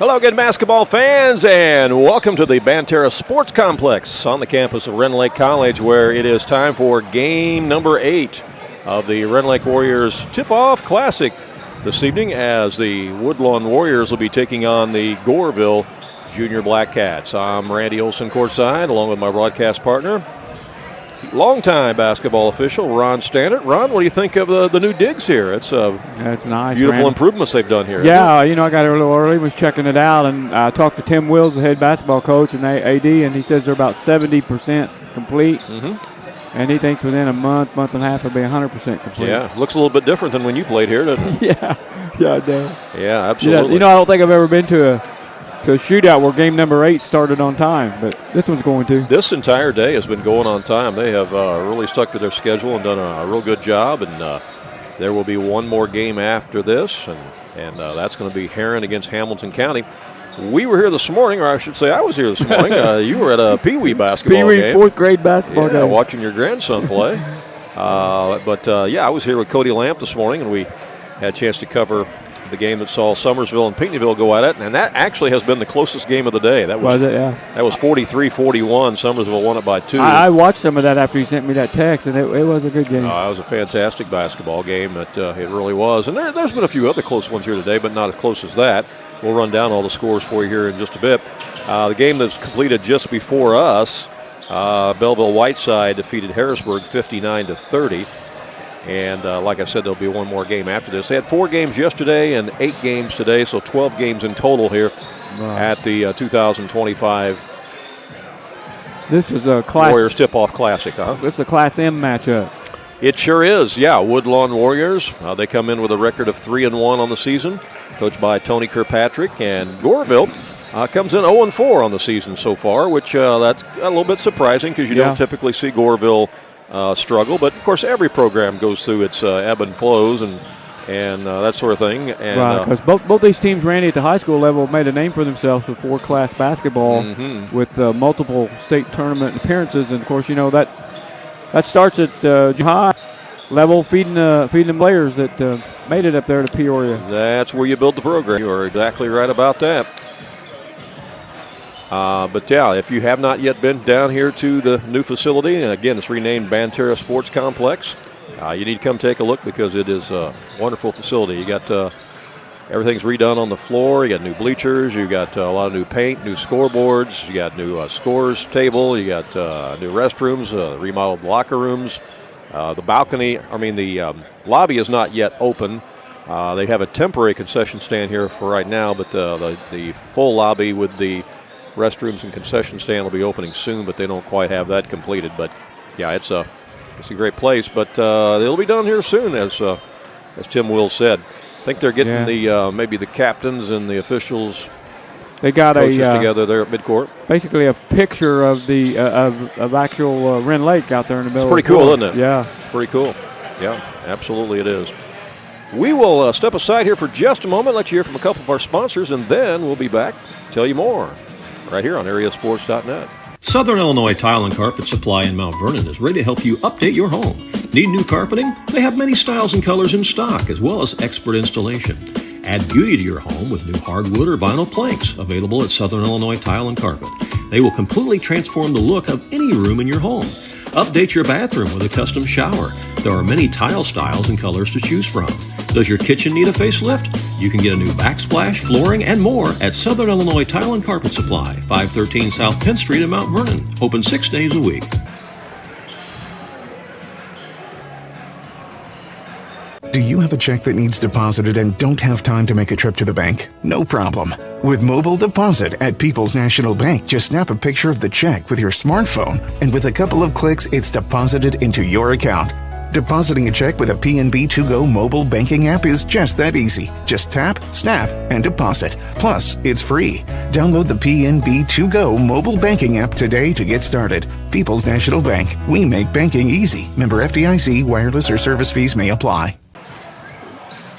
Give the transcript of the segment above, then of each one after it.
Hello, good basketball fans, and welcome to the Banterra Sports Complex on the campus of Rend Lake College, where it is time for game number 8 of the Rend Lake Warriors Tip-Off Classic this evening, as the Woodlawn Warriors will be taking on the Goreville Junior Black Cats. I'm Randy Olson courtside, along with my broadcast partner, longtime basketball official Ron Stannard. Ron, what do you think of the new digs here? It's nice, beautiful Randy. Improvements they've done here. Yeah, I got here a little early, was checking it out, and I talked to Tim Wills, the head basketball coach and AD, and he says they're about 70% complete. And he thinks within a month and a half, it'll be 100% complete. Yeah, looks a little bit different than when you played here, doesn't it? yeah, it does. Yeah, absolutely. I don't think I've ever been to a shootout where game number 8 started on time, but this one's going to. This entire day has been going on time. They have really stuck to their schedule and done a real good job, and there will be one more game after this, and that's going to be Heron against Hamilton County. We were here this morning, or I should say I was here this morning. You were at a Pee Wee basketball game. Pee Wee 4th grade basketball game. Watching your grandson play. I was here with Cody Lamp this morning, and we had a chance to cover the game that saw Summersville and Pinckneyville go at it, and that actually has been the closest game of the day. That was it, yeah. That was 43-41. Summersville won it by 2. I watched some of that after you sent me that text, and it was a good game. It was a fantastic basketball game. It really was. And there's been a few other close ones here today, but not as close as that. We'll run down all the scores for you here in just a bit. The game that's completed just before us, Belleville Whiteside defeated Harrisburg 59-30. And like I said, there'll be one more game after this. They had 4 games yesterday and 8 games today, so 12 games in total here at the 2025 This is a Class Warriors Tip-Off Classic, huh? This is a Class M matchup. It sure is, yeah. Woodlawn Warriors, they come in with a record of 3-1 on the season, coached by Tony Kirkpatrick, and Goreville comes in 0-4 on the season so far, which that's a little bit surprising because you don't typically see Goreville struggle, but of course every program goes through its ebb and flows and that sort of thing. And, right, because both these teams, Randy, at the high school level made a name for themselves with 4-class basketball with multiple state tournament appearances, and of course that starts at high level, feeding the players that made it up there to Peoria. That's where you build the program. You are exactly right about that. If you have not yet been down here to the new facility, and again, it's renamed Banterra Sports Complex, you need to come take a look because it is a wonderful facility. You got everything's redone on the floor. You got new bleachers. You got a lot of new paint, new scoreboards. You got new scores table. You got new restrooms, remodeled locker rooms. The lobby is not yet open. They have a temporary concession stand here for right now, but the full lobby with the restrooms and concession stand will be opening soon, but they don't quite have that completed. But yeah, it's a great place. But they'll be done here soon, as Tim Wills said. I think they're getting maybe the captains and the officials. They got coaches together there at midcourt. Basically, a picture of the of actual Rend Lake out there in the middle. It's pretty cool, isn't it? Yeah, it's pretty cool. Yeah, absolutely, it is. We will step aside here for just a moment, let you hear from a couple of our sponsors, and then we'll be back to tell you more right here on AreaSports.net. Southern Illinois Tile and Carpet Supply in Mount Vernon is ready to help you update your home. Need new carpeting? They have many styles and colors in stock, as well as expert installation. Add beauty to your home with new hardwood or vinyl planks available at Southern Illinois Tile and Carpet. They will completely transform the look of any room in your home. Update your bathroom with a custom shower. There are many tile styles and colors to choose from. Does your kitchen need a facelift? You can get a new backsplash, flooring, and more at Southern Illinois Tile and Carpet Supply, 513 South Penn Street in Mount Vernon. Open 6 days a week. Do you have a check that needs deposited and don't have time to make a trip to the bank? No problem. With mobile deposit at People's National Bank, just snap a picture of the check with your smartphone, and with a couple of clicks, it's deposited into your account. Depositing a check with a PNB 2Go mobile banking app is just that easy. Just tap, snap, and deposit. Plus, it's free. Download the PNB 2Go mobile banking app today to get started. People's National Bank. We make banking easy. Member FDIC. Wireless or service fees may apply.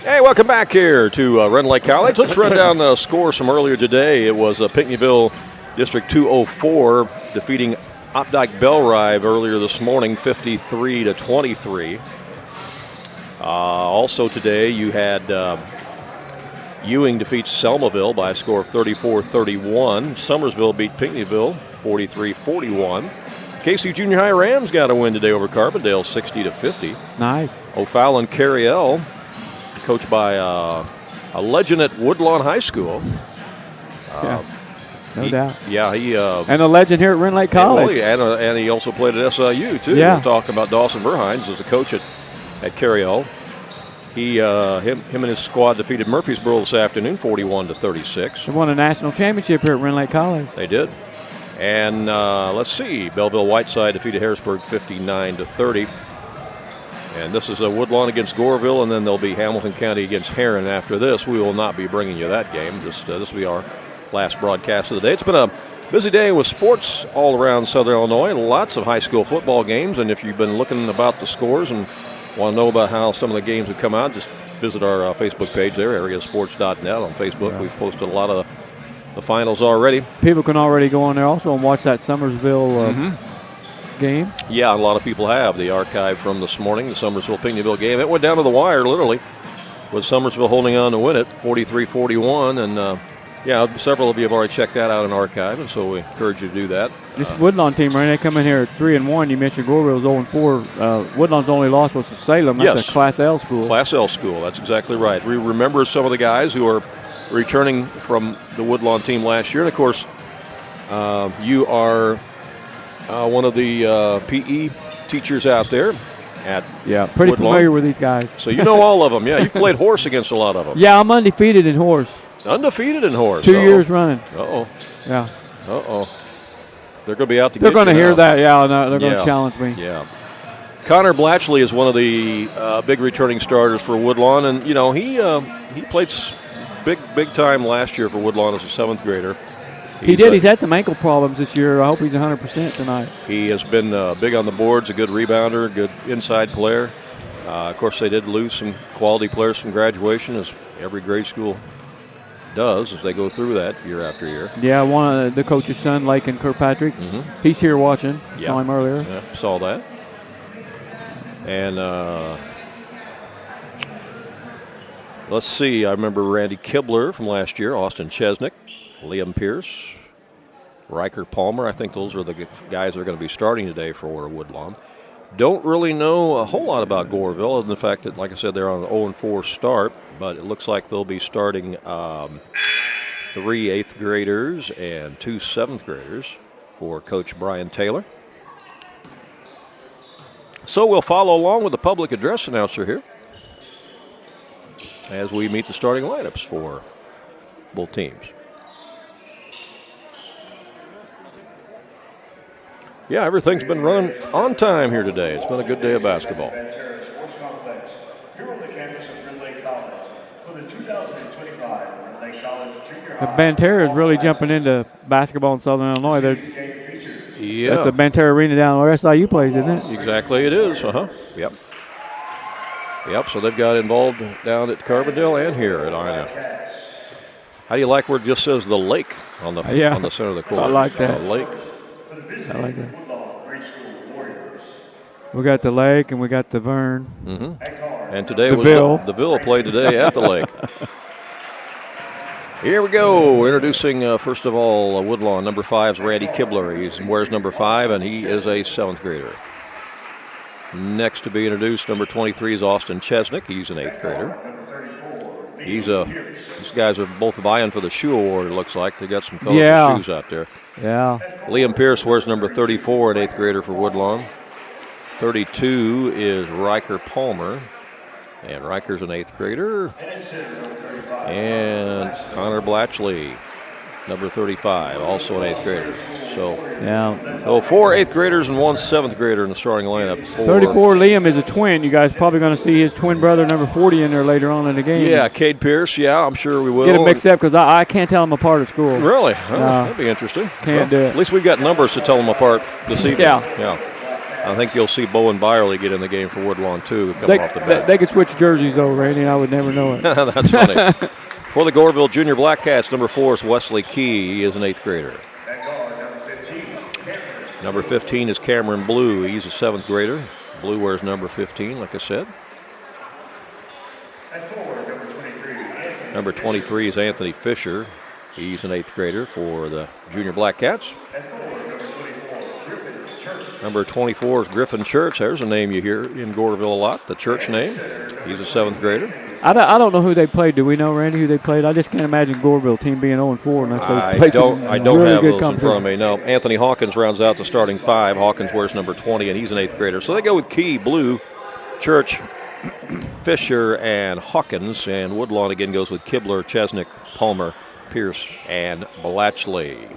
Hey, welcome back here to Rend Lake College. Let's run down the scores from earlier today. It was Pinckneyville District 204 defeating Opdyke Bellrive earlier this morning, 53-23. Also today you had Ewing defeats Selmaville by a score of 34-31. Summersville beat Pinckneyville 43-41. KC Junior High Rams got a win today over Carbondale 60-50. Nice. O'Fallon Carriel, coached by a legend at Woodlawn High School. No doubt. Yeah, he and a legend here at Rend Lake College. And he also played at SIU too. Yeah. We're talking about Dawson Verhines as a coach at Carriel. Him and his squad defeated Murfreesboro this afternoon, 41-36. They won a national championship here at Rend Lake College. They did. And let's see, Belleville Whiteside defeated Harrisburg 59-30. And this is a Woodlawn against Goreville, and then there'll be Hamilton County against Heron after this. We will not be bringing you that game. This will be our last broadcast of the day. It's been a busy day with sports all around Southern Illinois. Lots of high school football games, and if you've been looking about the scores and want to know about how some of the games have come out, just visit our Facebook page there, AreaSports.net on Facebook. We've posted a lot of the finals already. People can already go on there also and watch that Summersville game. Yeah, a lot of people have. The archive from this morning, the Summersville-Pinckneyville game. It went down to the wire, literally, with Summersville holding on to win it, 43-41. And, several of you have already checked that out in archive, and so we encourage you to do that. This Woodlawn team, right, they come in here at 3-1. You mentioned Goreville's 0-4. Woodlawn's only loss was to Salem. That's a Class L school. Class L school, that's exactly right. We remember some of the guys who are returning from the Woodlawn team last year. And, of course, you are one of the PE teachers out there at pretty Woodlawn. familiar with these guys. So you know all of them. Yeah, you've played horse against a lot of them. Yeah, I'm undefeated in horse. Undefeated in horse. 2 years running. Uh-oh. Yeah. Uh-oh. They're going to be out to They're get you going to hear now. that. Yeah, no, they're going to challenge me. Yeah. Connor Blatchley is one of the big returning starters for Woodlawn, and he played big time last year for Woodlawn as a 7th grader. He did. He's had some ankle problems this year. I hope he's 100% tonight. He has been big on the boards, a good rebounder, good inside player. Of course, they did lose some quality players from graduation, as every grade school does as they go through that year after year. Yeah, one of the coach's son, Lakin Kirkpatrick, he's here watching. Saw him earlier. Yeah, saw that. And let's see, I remember Randy Kibler from last year, Austin Chesnick, Liam Pierce, Riker Palmer. I think those are the guys that are going to be starting today for Woodlawn. Don't really know a whole lot about Goreville, other than the fact that, like I said, they're on an 0-4 start, but it looks like they'll be starting 3 8th graders and 2 7th graders for Coach Brian Taylor. So we'll follow along with the public address announcer here as we meet the starting lineups for both teams. Yeah, everything's been running on time here today. It's been a good day of basketball. The Banterra is really jumping into basketball in Southern Illinois. That's the Banterra Arena down where SIU plays, isn't it? Exactly, it is. Yep. So they've got involved down at Carbondale and here at Ina. How do you like where it just says the lake on the center of the court? I like that. The lake. I like that. We got the lake and we got the Vern. And today the Ville played today at the lake. Here we go. Introducing, first of all, Woodlawn. Number 5 is Randy Kibler. He wears number 5, and he is a 7th grader. Next to be introduced, number 23 is Austin Chesnick. He's an 8th grader. These guys are both vying for the shoe award, it looks like. They got some colorful shoes out there. Yeah. Liam Pierce wears number 34, an 8th grader for Woodlawn. 32 is Riker Palmer, and Riker's an 8th grader. And Connor Blatchley, number 35, also an 8th grader. So 4 8th graders and 1 7th grader in the starting lineup. 34, Liam is a twin. You guys probably going to see his twin brother, number 40, in there later on in the game. Yeah, Cade Pierce. Yeah, I'm sure we will. Get it mixed up because I can't tell them apart at school. Really? That'd be interesting. Can't do it. At least we've got numbers to tell them apart this evening. Yeah. I think you'll see Bowen Byerly get in the game for Woodlawn, too, coming off the bench. They could switch jerseys, though, Randy, and I would never know it. That's funny. For the Goreville Junior Blackcats, number 4 is Wesley Key. He is an 8th grader. Number 15 is Cameron Blue. He's a 7th grader. Blue wears number 15, like I said. Number 23 is Anthony Fisher. He's an 8th grader for the Junior Black Cats. Number 24 is Griffin Church. There's a name you hear in Goreville a lot, the Church name. He's a 7th grader. I don't know who they played. Do we know, Randy, who they played? I just can't imagine Goreville team being 0-4 unless they play some I don't really have good those in front of me. No, Anthony Hawkins rounds out the starting 5. Hawkins wears number 20, and he's an 8th grader. So they go with Key, Blue, Church, Fisher, and Hawkins. And Woodlawn again goes with Kibler, Chesnick, Palmer, Pierce, and Blatchley.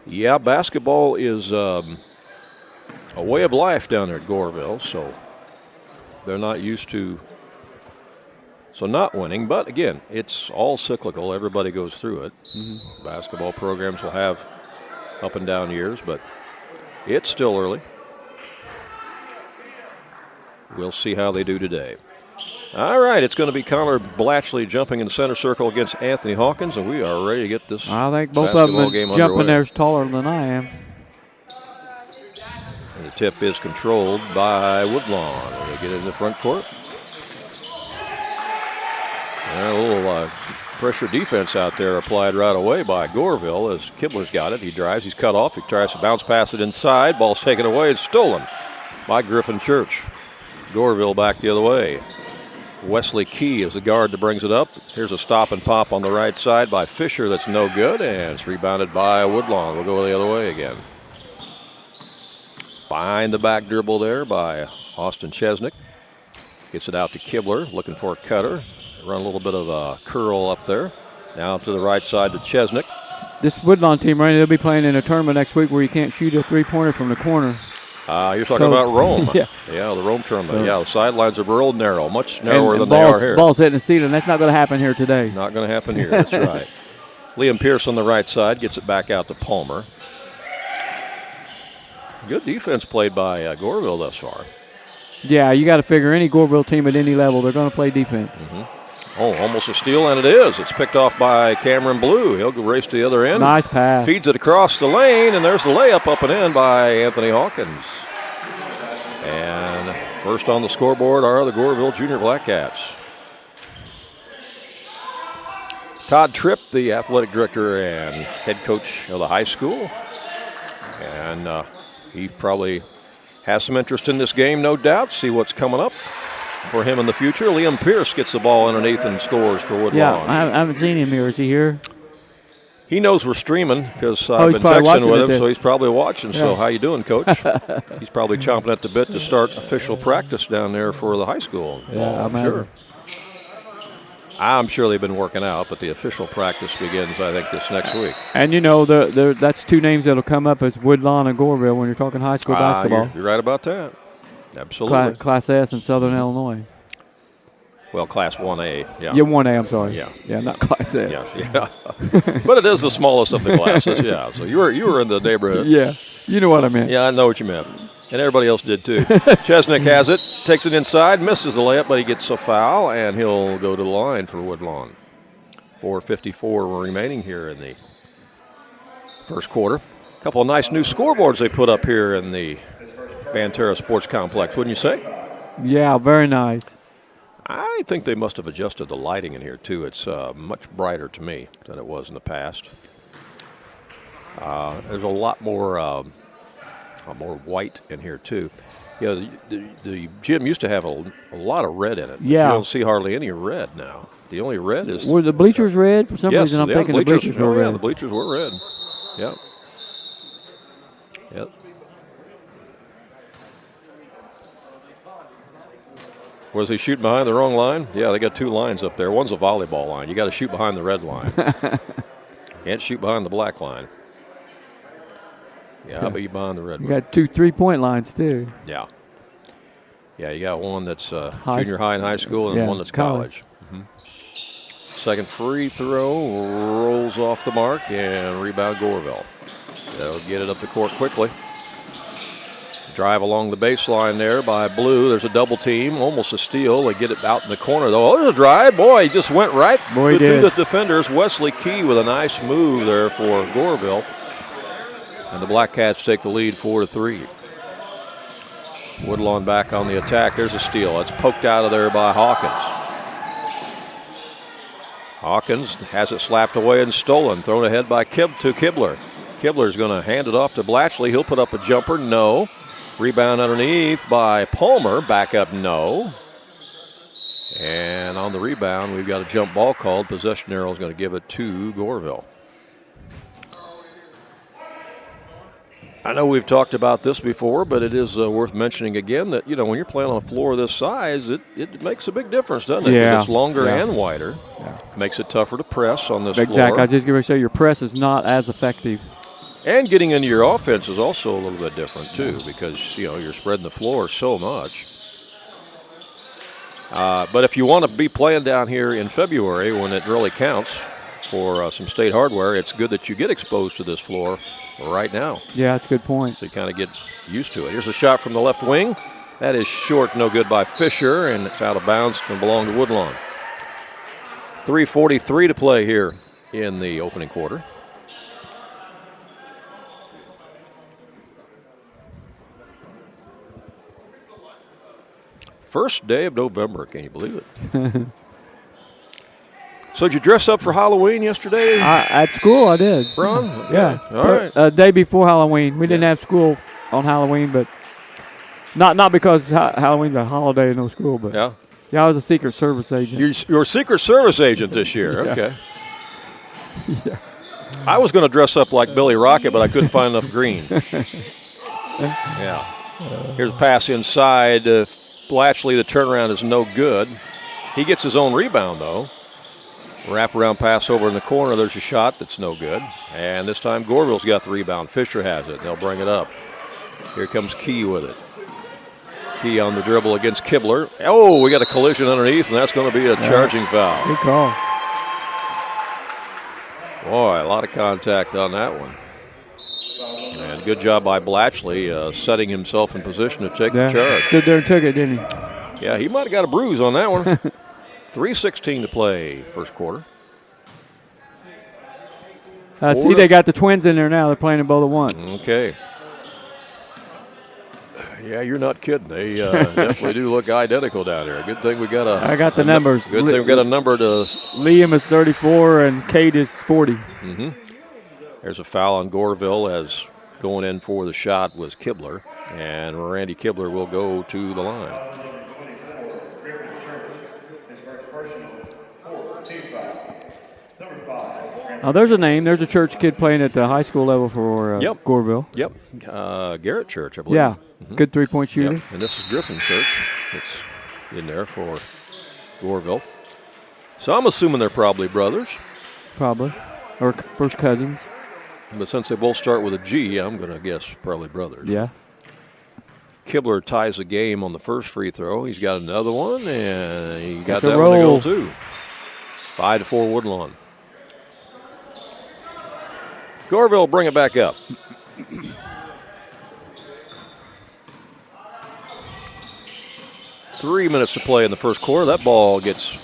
Yeah, basketball is a way of life down there at Goreville, so they're not used to not winning. But again, it's all cyclical. Everybody goes through it. Mm-hmm. Basketball programs will have up and down years, but it's still early. We'll see how they do today. All right, it's going to be Connor Blatchley jumping in the center circle against Anthony Hawkins, and we are ready to get this I think both of them game jumping underway. there's taller than I am. And the tip is controlled by Woodlawn. They get it in the front court. And a little pressure defense out there applied right away by Goreville as Kibler's got it. He drives, he's cut off, he tries to bounce pass it inside. Ball's taken away, it's stolen by Griffin Church. Goreville back the other way. Wesley Key is the guard that brings it up. Here's a stop and pop on the right side by Fisher that's no good, and it's rebounded by Woodlawn. We'll go the other way again. Behind the back dribble there by Austin Chesnick. Gets it out to Kibler, looking for a cutter. Run a little bit of a curl up there. Now to the right side to Chesnick. This Woodlawn team, Randy, they'll be playing in a tournament next week where you can't shoot a three-pointer from the corner. You're talking about Rome. Yeah, the Rome tournament. Yeah, the sidelines are real narrow, much narrower than they are here. Ball's hitting the ceiling. That's not going to happen here today. Not going to happen here, that's right. Liam Pierce on the right side gets it back out to Palmer. Good defense played by Goreville thus far. Yeah, you got to figure any Goreville team at any level, they're going to play defense. Mm-hmm. Oh, almost a steal, and it is. It's picked off by Cameron Blue. He'll go race to the other end. Nice pass. Feeds it across the lane, and there's the layup up and in by Anthony Hawkins. And first on the scoreboard are the Goreville Junior Black Cats. Todd Tripp, the athletic director and head coach of the high school. And he probably has some interest in this game, no doubt. See what's coming up for him in the future. Liam Pierce gets the ball underneath and scores for Woodlawn. Yeah, I haven't seen him here. Is he here? He knows we're streaming because I've been texting with him, so he's probably watching. Yeah. So how you doing, Coach? He's probably chomping at the bit to start official practice down there for the high school. Yeah, I'm sure. I'm sure they've been working out, but the official practice begins, I think, this next week. And, you know, that's two names that will come up as Woodlawn and Goreville when you're talking high school basketball. You're right about that. Absolutely. Class S in Southern Illinois. Well, Class 1A, yeah. Yeah, 1A, I'm sorry. Yeah. Yeah, not Class A. Yeah. But it is the smallest of the classes, yeah. So you were in the neighborhood. Yeah, you know what I meant. Yeah, I know what you meant. And everybody else did, too. Chesnick has it, takes it inside, misses the layup, but he gets a foul, and he'll go to the line for Woodlawn. 4:54 remaining here in the first quarter. A couple of nice new scoreboards they put up here in the Banterra Sports Complex, wouldn't you say? Yeah, very nice. I think they must have adjusted the lighting in here, too. It's much brighter to me than it was in the past. There's a lot more white in here, too. Yeah, the gym used to have a lot of red in it. But you don't see hardly any red now. The only red is... Were the bleachers red? For some reason, I'm thinking the bleachers were red. Yeah, the bleachers were red. Yep. Was he shooting behind the wrong line? Yeah, they got two lines up there. One's a volleyball line. You got to shoot behind the red line. Can't shoot behind the black line. Yeah, but you behind the red one. You got two 3-point lines, too. Yeah. Yeah, you got one that's junior high and high school and one that's college. Mm-hmm. Second free throw rolls off the mark and rebound Goreville. They'll get it up the court quickly. Drive along the baseline there by Blue. There's a double team, almost a steal. They get it out in the corner, though. Oh, there's a drive. Boy, he just went right through the defenders. Wesley Key with a nice move there for Goreville. And the Black Cats take the lead 4-3. Woodlawn back on the attack. There's a steal. It's poked out of there by Hawkins. Hawkins has it slapped away and stolen. Thrown ahead by Kibler. Kibler's going to hand it off to Blatchley. He'll put up a jumper. No. Rebound underneath by Palmer. Back up. No. And on the rebound, we've got a jump ball called. Possession arrow is going to give it to Goreville. I know we've talked about this before, but it is worth mentioning again that, when you're playing on a floor this size, it makes a big difference, doesn't it? Yeah. It's longer and wider. Yeah. Makes it tougher to press on this floor. Exactly. I was just going to say your press is not as effective. And getting into your offense is also a little bit different, too, because, you're spreading the floor so much. But if you want to be playing down here in February when it really counts for some state hardware, it's good that you get exposed to this floor right now. Yeah, that's a good point. So you kind of get used to it. Here's a shot from the left wing. That is short, no good by Fisher, and it's out of bounds. It's going to belong to Woodlawn. 3:43 to play here in the opening quarter. First day of November, can you believe it? So did you dress up for Halloween yesterday? At school, I did. Ron? Okay. Yeah. All right. Day before Halloween. We didn't have school on Halloween, but not because Halloween's a holiday and no school, but yeah, I was a Secret Service agent. You're a Secret Service agent this year. Yeah. Okay. Yeah. I was going to dress up like Billy Rocket, but I couldn't find enough green. Yeah. Here's a pass inside. Blatchley, the turnaround is no good. He gets his own rebound, though. Wraparound pass over in the corner. There's a shot that's no good. And this time Goreville's got the rebound. Fisher has it. They'll bring it up. Here comes Key with it. Key on the dribble against Kibler. Oh, we got a collision underneath, and that's going to be a charging foul. Good call. Boy, a lot of contact on that one. And good job by Blatchley setting himself in position to take the charge. Stood there and took it, didn't he? Yeah, he might have got a bruise on that one. 3:16 to play first quarter. See, they got the twins in there now. They're playing them both at once. Okay. Yeah, you're not kidding. They definitely do look identical down there. Good thing we got I got the numbers. Good thing we got a number to. Liam is 34 and Kate is 40. Mm-hmm. There's a foul on Goreville as going in for the shot was Kibler, and Randy Kibler will go to the line. There's a name. There's a church kid playing at the high school level for Goreville. Yep. Garrett Church, I believe. Yeah. Mm-hmm. Good three-point shooter. Yep. And this is Griffin Church. It's in there for Goreville. So I'm assuming they're probably brothers. Probably. Or first cousins. But since they both start with a G, I'm going to guess probably brothers. Yeah. Kibler ties the game on the first free throw. He's got another one, and he got that one to go too. 5-4 Woodlawn. Goreville bring it back up. Three minutes to play in the first quarter. That ball gets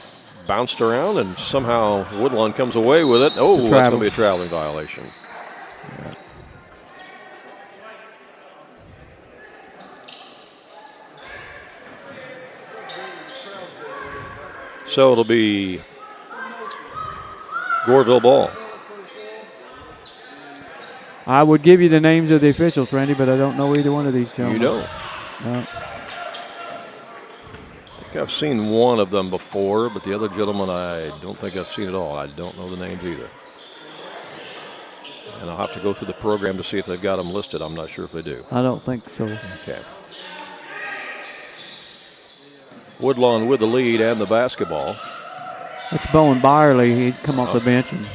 bounced around, and somehow Woodlawn comes away with it. Oh, that's going to be a traveling violation. Yeah. So it'll be Goreville ball. I would give you the names of the officials, Randy, but I don't know either one of these gentlemen. You don't? No. I think I've seen one of them before, but the other gentleman I don't think I've seen at all. I don't know the names either. And I'll have to go through the program to see if they've got them listed. I'm not sure if they do. I don't think so. Okay. Woodlawn with the lead and the basketball. That's Bowen Byerly. He'd come off the bench and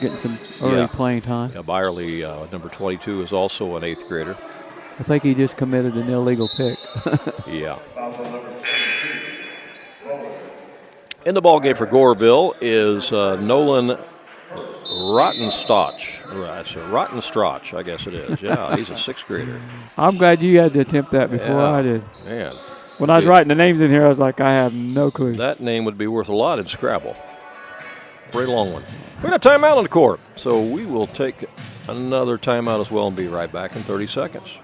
getting some early playing time. Yeah, Byerly, number 22, is also an 8th grader. I think he just committed an illegal pick. Yeah. In the ball game for Goreville is Nolan Rottenstrach, I guess it is. Yeah, he's a 6th grader. I'm glad you had to attempt that before I did. Man. When I was writing the names in here, I was like, I have no clue. That name would be worth a lot in Scrabble. Very long one. We're going to timeout on the court, so we will take another timeout as well and be right back in 30 seconds.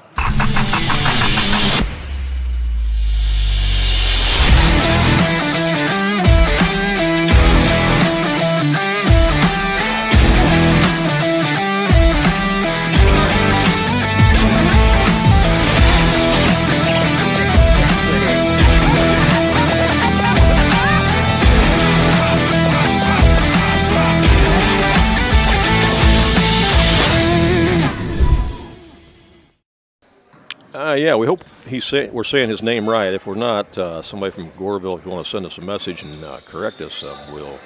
Yeah, we hope we're saying his name right. If we're not, somebody from Goreville, if you want to send us a message and correct us, we'll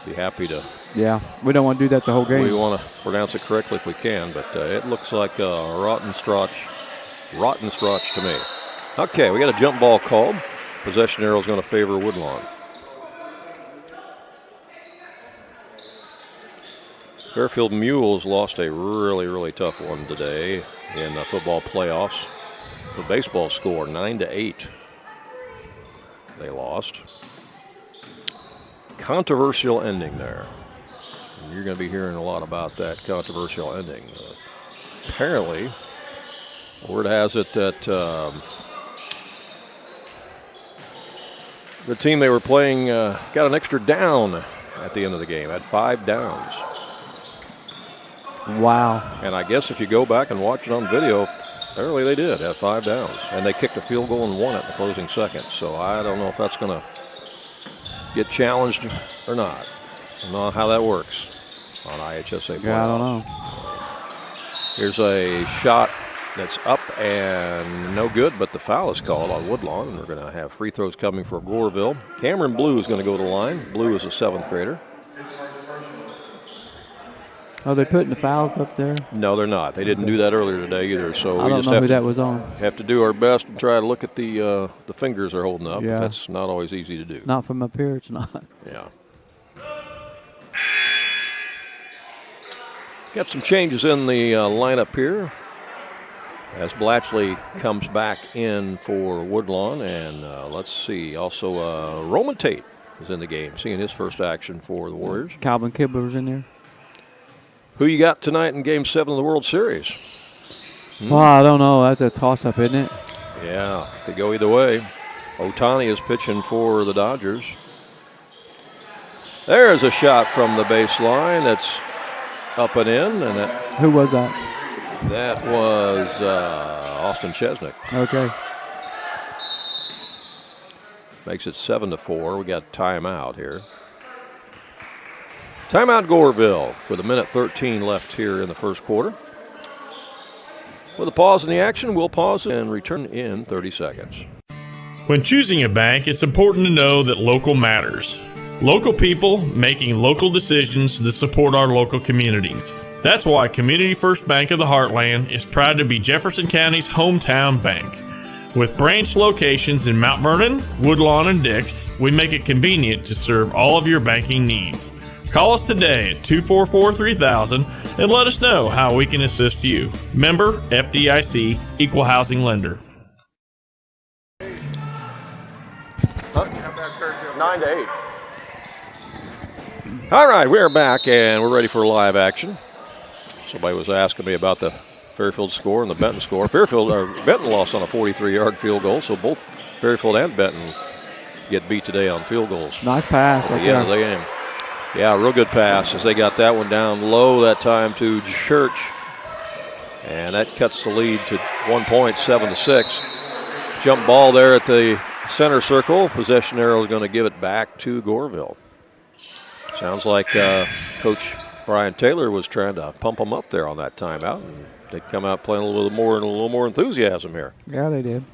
be happy to. Yeah, we don't want to do that the whole game. We want to pronounce it correctly if we can, but it looks like rotten strotch to me. Okay, we got a jump ball called. Possession arrow is going to favor Woodlawn. Fairfield Mules lost a really, really tough one today in the football playoffs. The baseball score 9-8. They lost. Controversial ending there. And you're going to be hearing a lot about that controversial ending. Apparently, word has it that the team they were playing got an extra down at the end of the game, had 5 downs. Wow. And I guess if you go back and watch it on video, apparently they did have 5 downs. And they kicked a field goal and won it in the closing seconds. So I don't know if that's going to get challenged or not. I don't know how that works on IHSA playoffs. Yeah, I don't know. Here's a shot that's up and no good, but the foul is called on Woodlawn. And we're going to have free throws coming for Goreville. Cameron Blue is going to go to the line. Blue is a 7th grader. Are they putting the fouls up there? No, they're not. They didn't do that earlier today either. So I we don't just know who that was on. have to do our best and try to look at the fingers they're holding up. Yeah. That's not always easy to do. Not from up here, it's not. Yeah. Got some changes in the lineup here as Blatchley comes back in for Woodlawn. And let's see, also Roman Tate is in the game, seeing his first action for the Warriors. Calvin Kibler's in there. Who you got tonight in Game 7 of the World Series? Well, I don't know. That's a toss-up, isn't it? Yeah, could go either way. Otani is pitching for the Dodgers. There's a shot from the baseline that's up and in. And Who was that? that was Austin Chesnick. Okay. Makes it 7-4. We got timeout here. Timeout Goreville with 1:13 left here in the first quarter. With a pause in the action, we'll pause and return in 30 seconds. When choosing a bank, it's important to know that local matters. Local people making local decisions that support our local communities. That's why Community First Bank of the Heartland is proud to be Jefferson County's hometown bank. With branch locations in Mount Vernon, Woodlawn, and Dix, we make it convenient to serve all of your banking needs. Call us today at 244-3000 and let us know how we can assist you. Member FDIC, Equal Housing Lender. 9-8. All right, we're back and we're ready for live action. Somebody was asking me about the Fairfield score and the Benton score. Benton lost on a 43-yard field goal, so both Fairfield and Benton get beat today on field goals. Nice pass. At the end of the game. Yeah, real good pass as they got that one down low that time to Church. And that cuts the lead to 1 point, 7-6. Jump ball there at the center circle. Possession arrow is going to give it back to Goreville. Sounds like Coach Brian Taylor was trying to pump them up there on that timeout. And they come out playing a little more enthusiasm here. Yeah, they did.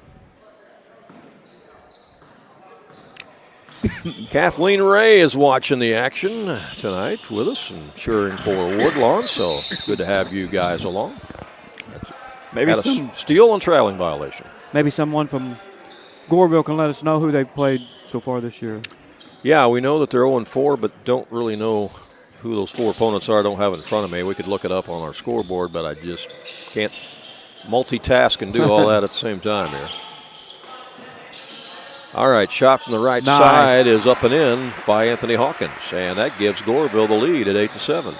Kathleen Ray is watching the action tonight with us and cheering for Woodlawn, so good to have you guys along. Maybe had a steal and trailing violation. Maybe someone from Goreville can let us know who they've played so far this year. Yeah, we know that they're 0-4, but don't really know who those 4 opponents are. I don't have it in front of me. We could look it up on our scoreboard, but I just can't multitask and do all that at the same time here. All right, shot from the right side is up and in by Anthony Hawkins, and that gives Goreville the lead at 8-7.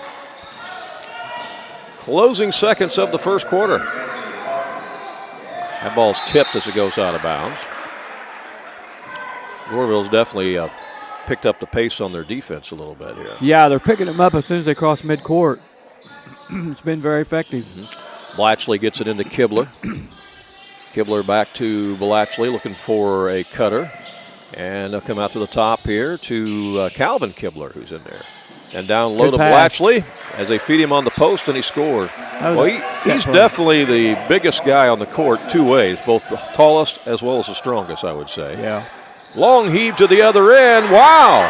Closing seconds of the first quarter. That ball's tipped as it goes out of bounds. Goreville's definitely picked up the pace on their defense a little bit here. Yeah, they're picking them up as soon as they cross midcourt. It's been very effective. Blatchley gets it into Kibler. Kibler back to Blatchley looking for a cutter. And they'll come out to the top here to Calvin Kibler, who's in there. And down low to Blatchley as they feed him on the post, and he scores. Well, he's definitely the biggest guy on the court two ways, both the tallest as well as the strongest, I would say. Yeah. Long heave to the other end. Wow.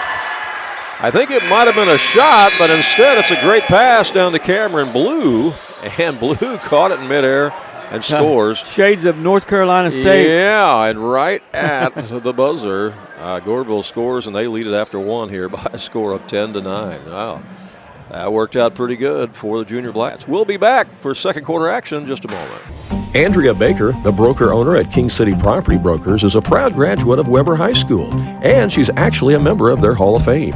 I think it might have been a shot, but instead it's a great pass down to Cameron Blue, and Blue caught it in midair and scores. Shades of North Carolina State. Yeah, and right at the buzzer, Goreville scores, and they lead it after one here by a score of 10-9. Wow, that worked out pretty good for the Junior Blats. We'll be back for second quarter action in just a moment. Andrea Baker, the broker owner at King City Property Brokers, is a proud graduate of Weber High School, and she's actually a member of their Hall of Fame.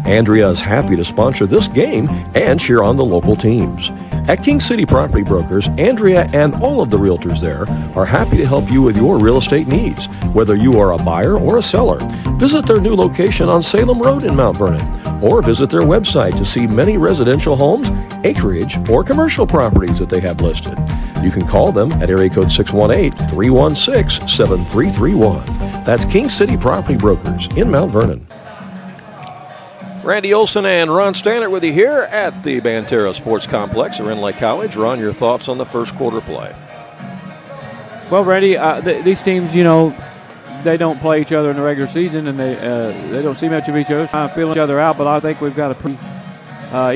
Andrea is happy to sponsor this game and cheer on the local teams. At King City Property Brokers, Andrea and all of the realtors there are happy to help you with your real estate needs, whether you are a buyer or a seller. Visit their new location on Salem Road in Mount Vernon, or visit their website to see many residential homes, acreage, or commercial properties that they have listed. You can call them at area code 618-316-7331. That's King City Property Brokers in Mount Vernon. Randy Olson and Ron Stannard with you here at the Banterra Sports Complex at Rend Lake College. Ron, your thoughts on the first quarter play? Well, Randy, these teams, they don't play each other in the regular season, and they don't see much of each other, trying to feel each other out. But I think we've got a pretty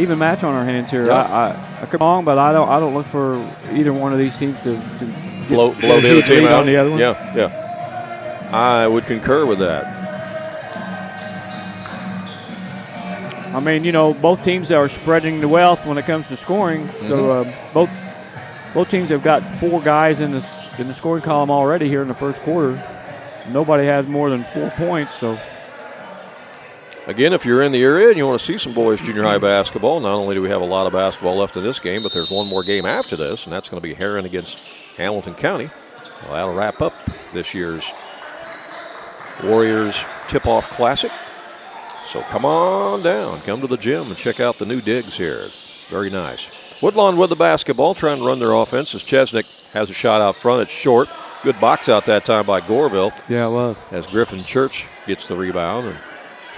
even match on our hands here. Yeah. I could be wrong, but I don't look for either one of these teams to blow the other team out on the other one. Yeah. I would concur with that. I mean, both teams are spreading the wealth when it comes to scoring. Mm-hmm. So both teams have got 4 guys in the scoring column already here in the first quarter. Nobody has more than 4 points. So again, if you're in the area and you want to see some boys junior high basketball, not only do we have a lot of basketball left in this game, but there's one more game after this, and that's going to be Heron against Hamilton County. Well, that'll wrap up this year's Warriors Tip-Off Classic. So come on down, come to the gym and check out the new digs here. Very nice. Woodlawn with the basketball, trying to run their offense as Chesnick has a shot out front. It's short. Good box out that time by Goreville. Yeah, it was. As Griffin Church gets the rebound, and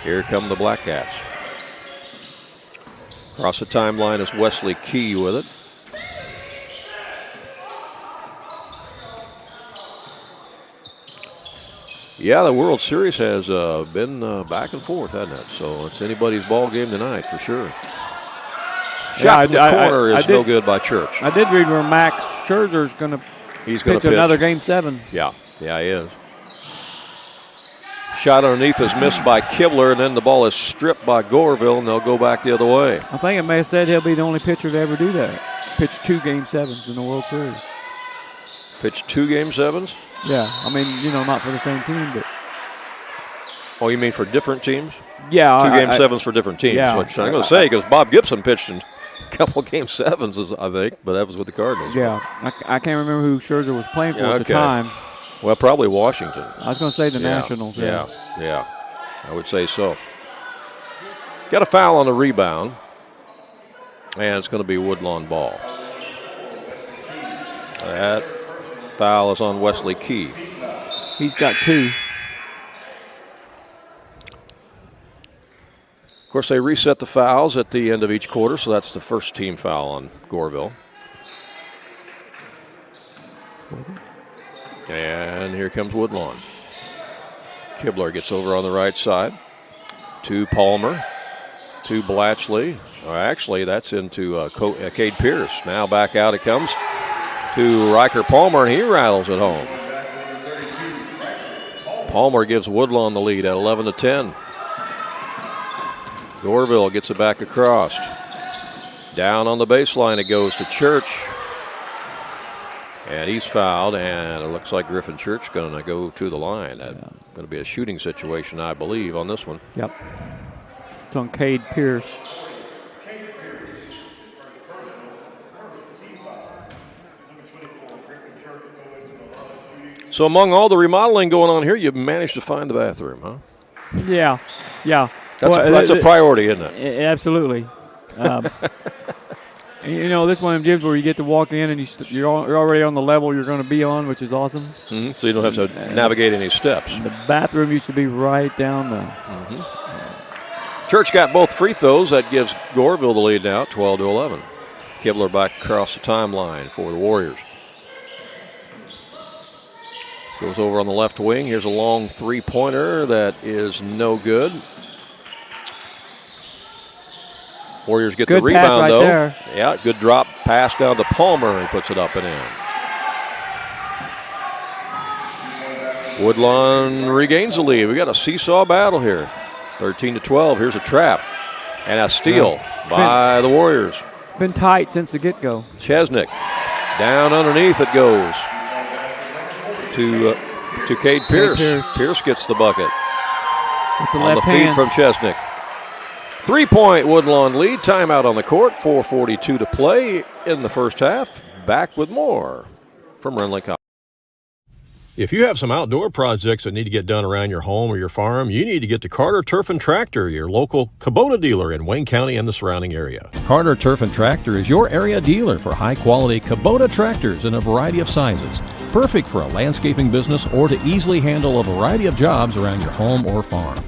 here come the Black Cats. Across the timeline is Wesley Key with it. Yeah, the World Series has been back and forth, hasn't it? So it's anybody's ball game tonight for sure. Shot from the corner is no good by Church. I did read where Max Scherzer's going to pitch another Game 7. Yeah, he is. Shot underneath is missed by Kibler, and then the ball is stripped by Goreville, and they'll go back the other way. I think it may have said he'll be the only pitcher to ever do that. Pitch 2 Game 7s in the World Series. Pitch 2 Game 7s? Yeah, I mean, not for the same team, but. Oh, you mean for different teams? Yeah. 2 Game 7s for different teams. Yeah. Which I'm going to say, because Bob Gibson pitched in a couple Game 7s, I think, but that was with the Cardinals. Yeah, I can't remember who Scherzer was playing for at the time. Well, probably Washington. I was going to say the Nationals. Yeah, I would say so. Got a foul on the rebound, and it's going to be Woodlawn ball. That foul is on Wesley Key. He's got 2. Of course, they reset the fouls at the end of each quarter, so that's the first team foul on Goreville. And here comes Woodlawn. Kibler gets over on the right side to Palmer, to Blatchley. Actually, that's into Cade Pierce. Now back out it comes to Riker Palmer, and he rattles it home. Palmer gives Woodlawn the lead at 11-10. Goreville gets it back across. Down on the baseline it goes to Church. And he's fouled, and it looks like Griffin Church going to go to the line. That's going to be a shooting situation, I believe, on this one. Yep. It's on Cade Pierce. So among all the remodeling going on here, you've managed to find the bathroom, huh? Yeah. That's a priority, isn't it? Absolutely. This one of them gyms where you get to walk in and you're already on the level you're going to be on, which is awesome. Mm-hmm. So you don't have to navigate any steps. And the bathroom used to be right down there. Church got both free throws. That gives Goreville the lead now, 12-11. Kibler back across the timeline for the Warriors. Goes over on the left wing. Here's a long three-pointer that is no good. Warriors get good the rebound, pass right though. There. Yeah, good drop pass down to Palmer. He puts it up and in. Woodlawn regains the lead. We got a seesaw battle here. 13-12. Here's a trap. And a steal by the Warriors. It's been tight since the get-go. Chesnick. Down underneath it goes to Cade Pierce. Pierce gets the bucket. With the on left the feed hand. from Chesnick. 3-point Woodlawn lead. Timeout on the court. 4:42 to play in the first half. Back with more from Rend College. If you have some outdoor projects that need to get done around your home or your farm, you need to get to Carter Turf and Tractor, your local Kubota dealer in Wayne County and the surrounding area. Carter Turf and Tractor is your area dealer for high-quality Kubota tractors in a variety of sizes. Perfect for a landscaping business or to easily handle a variety of jobs around your home or farm.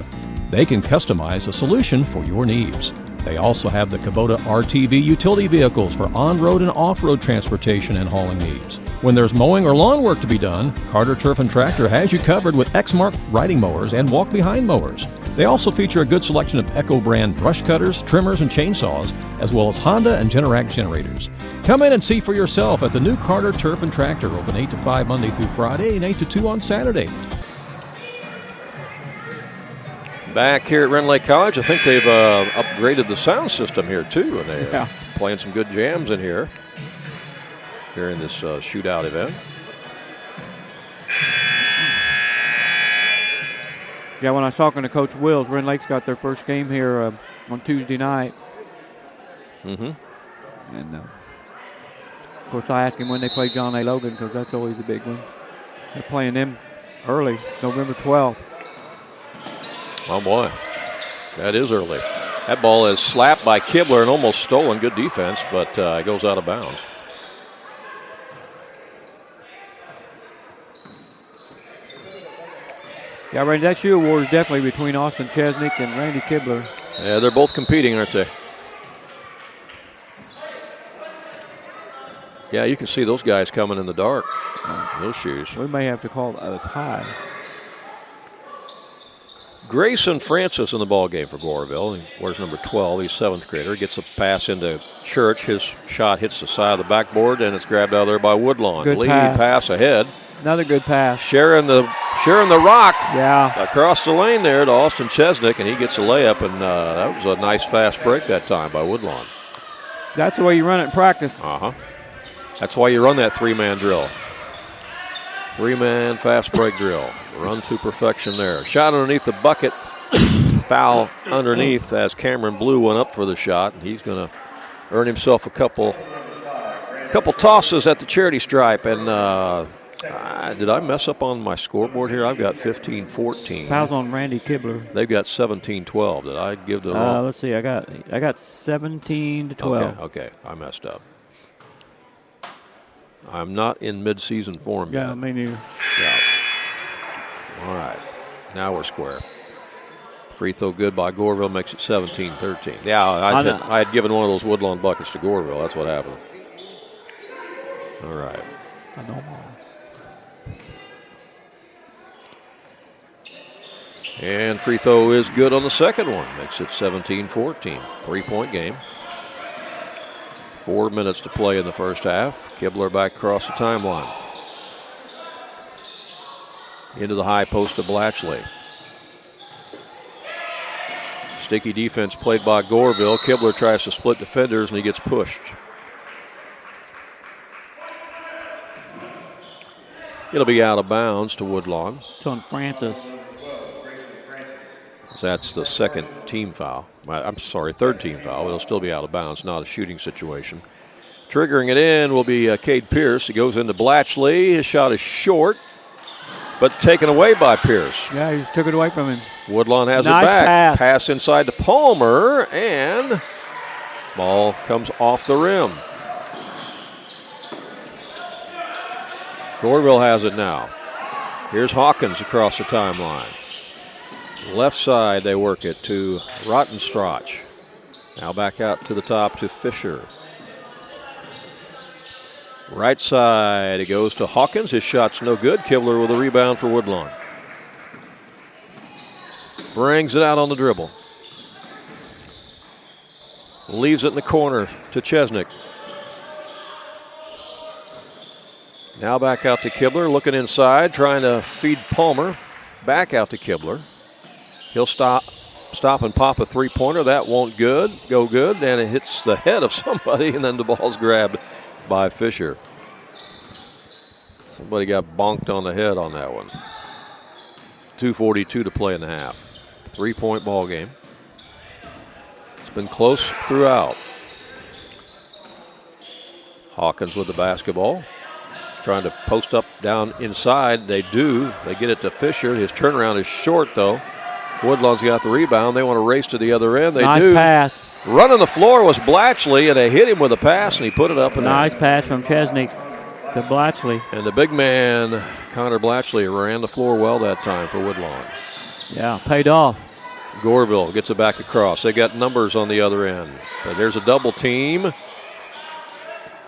They can customize a solution for your needs. They also have the Kubota RTV utility vehicles for on-road and off-road transportation and hauling needs. When there's mowing or lawn work to be done, Carter Turf and Tractor has you covered with Exmark riding mowers and walk-behind mowers. They also feature a good selection of Echo brand brush cutters, trimmers, and chainsaws, as well as Honda and Generac generators. Come in and see for yourself at the new Carter Turf and Tractor, open 8 to 5 Monday through Friday and 8 to 2 on Saturday. Back here at Rend College, I think they've upgraded the sound system here too, and they're playing some good jams in here during this shootout event. Yeah, when I was talking to Coach Wills, Rend Lake's got their first game here on Tuesday night. And of course, I asked him when they play John A. Logan because that's always a big one. They're playing them early, November 12th. Oh boy, that is early. That ball is slapped by Kibler and almost stolen. Good defense, but it goes out of bounds. Yeah, Randy, that shoe award is definitely between Austin Chesnick and Randy Kibler. Yeah, they're both competing, aren't they? Yeah, you can see those guys coming in the dark. Those shoes. We may have to call a tie. Grayson Francis in the ball game for Goreville. He wears number 12. He's 7th grader. Gets a pass into Church. His shot hits the side of the backboard, and it's grabbed out of there by Woodlawn. Good Lead pass. ahead. Another good pass. Sharing the rock Yeah. across the lane there to Austin Chesnick, and he gets a layup, and that was a nice fast break that time by Woodlawn. That's the way you run it in practice. That's why you run that three-man drill. Three-man fast break drill. Run to perfection there. Shot underneath the bucket. Foul underneath as Cameron Blue went up for the shot. He's going to earn himself a couple tosses at the charity stripe. And did I mess up on my scoreboard here? I've got 15-14. Fouls on Randy Kibler. They've got 17-12. Did I give the wrong? Let's see. I got 17-12. Okay. I messed up. I'm not in mid-season form yet. Yeah, me neither. Yeah. All right. Now we're square. Free throw good by Goreville, makes it 17-13. Yeah, I had given one of those Woodlawn buckets to Goreville. That's what happened. All right. I know. And free throw is good on the second one. Makes it 17-14. 3-point game. 4 minutes to play in the first half. Kibler back across the timeline. Into the high post of Blatchley. Sticky defense played by Goreville. Kibler tries to split defenders and he gets pushed. It'll be out of bounds to Woodlawn. It's on Francis. That's the second team foul. I'm sorry, third team foul. It'll still be out of bounds, not a shooting situation. Triggering it in will be Cade Pierce. He goes into Blatchley. His shot is short, but taken away by Pierce. Yeah, he just took it away from him. Woodlawn has Nice it back. pass inside to Palmer, and ball comes off the rim. Goreville has it now. Here's Hawkins across the timeline. Left side, they work it to Rottenstrach. Now back out to the top to Fisher. Right side, it goes to Hawkins. His shot's no good. Kibler with a rebound for Woodlawn. Brings it out on the dribble. Leaves it in the corner to Chesnick. Now back out to Kibler, looking inside, trying to feed Palmer. Back out to Kibler. He'll stop and pop a three-pointer. That won't go good, and it hits the head of somebody, and then the ball's grabbed by Fisher. Somebody got bonked on the head on that one. 2:42 to play in the half. 3-point ball game. It's been close throughout. Hawkins with the basketball. Trying to post up down inside. They do. They get it to Fisher. His turnaround is short, though. Woodlawn's got the rebound. They want to race to the other end. They do. Nice pass. Running the floor was Blatchley, and they hit him with a pass, and he put it up. Nice pass from Chesnick to Blatchley. And the big man, Connor Blatchley, ran the floor well that time for Woodlawn. Yeah, paid off. Goreville gets it back across. They got numbers on the other end. But there's a double team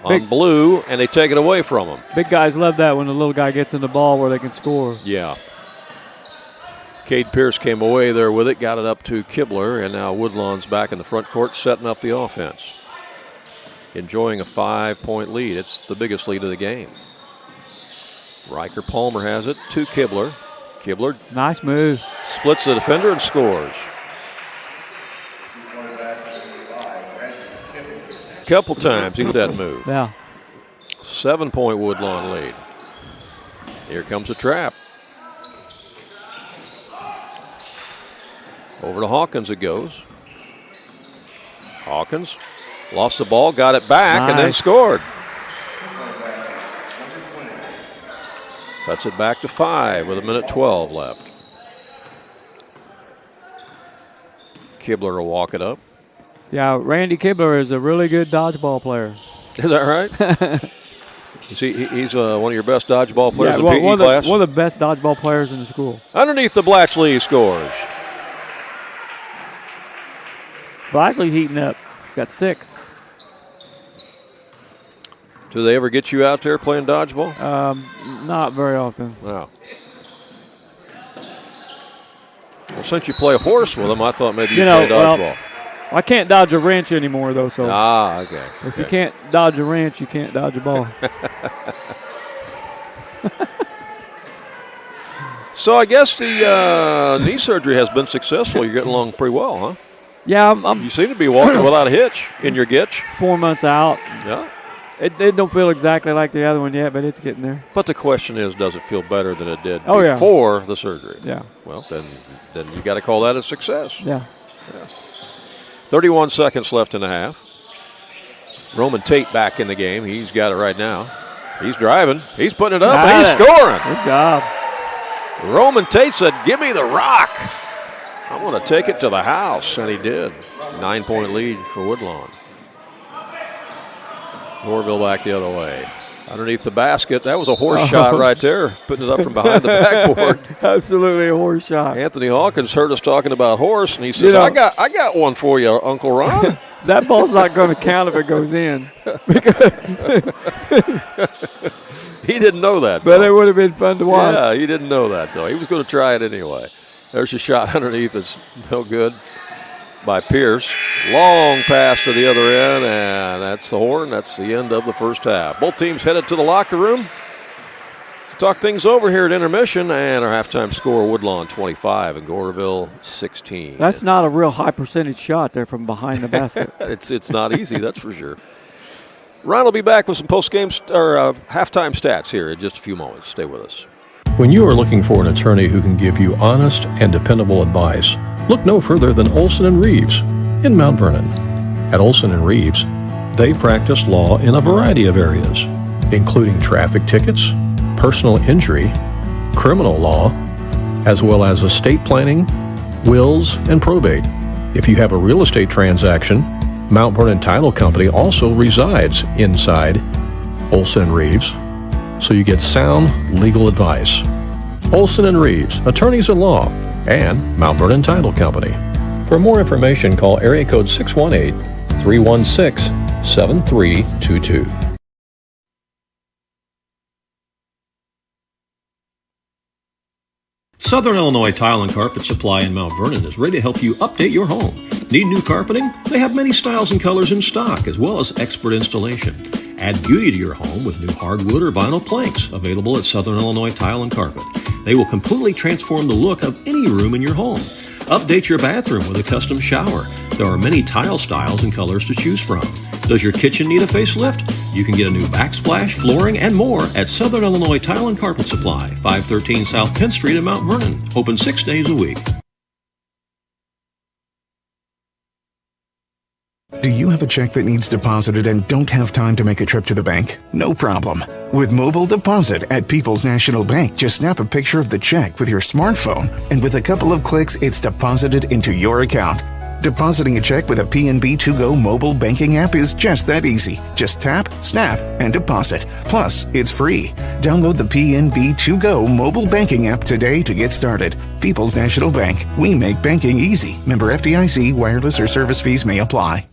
on blue, and they take it away from him. Big guys love that when the little guy gets in the ball where they can score. Yeah. Cade Pierce came away there with it, got it up to Kibler, and now Woodlawn's back in the front court setting up the offense. Enjoying a 5-point lead. It's the biggest lead of the game. Riker Palmer has it to Kibler. Kibler. Nice move. Splits the defender and scores. Couple times he did that move. Yeah. 7-point Woodlawn lead. Here comes a trap. Over to Hawkins it goes. Hawkins lost the ball, got it back, and then scored. Cuts it back to 5 with 1:12 left. Kibler will walk it up. Yeah, Randy Kibler is a really good dodgeball player. Is that right? He's one of your best dodgeball players in PE class? One of the best dodgeball players in the school. Underneath the Blatchley scores. Blatchley's heating up. He's got 6. Do they ever get you out there playing dodgeball? Not very often. No. Well, since you play a horse with them, I thought maybe you play dodgeball. Well, I can't dodge a wrench anymore, though. So okay. If you can't dodge a wrench, you can't dodge a ball. So I guess the knee surgery has been successful. You're getting along pretty well, huh? Yeah, you seem to be walking without a hitch in your gitch. 4 months out. Yeah. It don't feel exactly like the other one yet, but it's getting there. But the question is, does it feel better than it did before the surgery? Yeah. Well, then you got to call that a success. Yeah. 31 seconds left in the half. Roman Tate back in the game. He's got it right now. He's driving. He's putting it up, and he's scoring. Good job. Roman Tate said, "Give me the rock. I want to take it to the house," and he did. 9-point lead for Woodlawn. Goreville back the other way. Underneath the basket. That was a horse shot right there, putting it up from behind the backboard. Absolutely a horse shot. Anthony Hawkins heard us talking about horse, and he says, I got one for you, Uncle Ron. That ball's not going to count if it goes in. He didn't know that. But it would have been fun to watch. Yeah, he didn't know that, though. He was going to try it anyway. There's a shot underneath. It's no good by Pierce. Long pass to the other end, and that's the horn. That's the end of the first half. Both teams headed to the locker room. Talk things over here at intermission, and our halftime score, Woodlawn 25 and Goreville 16. That's not a real high percentage shot there from behind the basket. It's not easy, that's for sure. Ron will be back with some post-game or halftime stats here in just a few moments. Stay with us. When you are looking for an attorney who can give you honest and dependable advice, look no further than Olson & Reeves in Mount Vernon. At Olson & Reeves, they practice law in a variety of areas, including traffic tickets, personal injury, criminal law, as well as estate planning, wills, and probate. If you have a real estate transaction, Mount Vernon Title Company also resides inside Olson & Reeves, so you get sound legal advice. Olson & Reeves, attorneys at law and Mount Vernon Title Company. For more information, call area code 618-316-7322. Southern Illinois Tile and Carpet Supply in Mount Vernon is ready to help you update your home. Need new carpeting? They have many styles and colors in stock, as well as expert installation. Add beauty to your home with new hardwood or vinyl planks available at Southern Illinois Tile and Carpet. They will completely transform the look of any room in your home. Update your bathroom with a custom shower. There are many tile styles and colors to choose from. Does your kitchen need a facelift? You can get a new backsplash, flooring, and more at Southern Illinois Tile and Carpet Supply, 513 South 10th Street in Mount Vernon. Open 6 days a week. Do you have a check that needs deposited and don't have time to make a trip to the bank? No problem. With Mobile Deposit at People's National Bank, just snap a picture of the check with your smartphone, and with a couple of clicks, it's deposited into your account. Depositing a check with a PNB 2Go mobile banking app is just that easy. Just tap, snap, and deposit. Plus, it's free. Download the PNB 2Go mobile banking app today to get started. People's National Bank. We make banking easy. Member FDIC. Wireless or service fees may apply.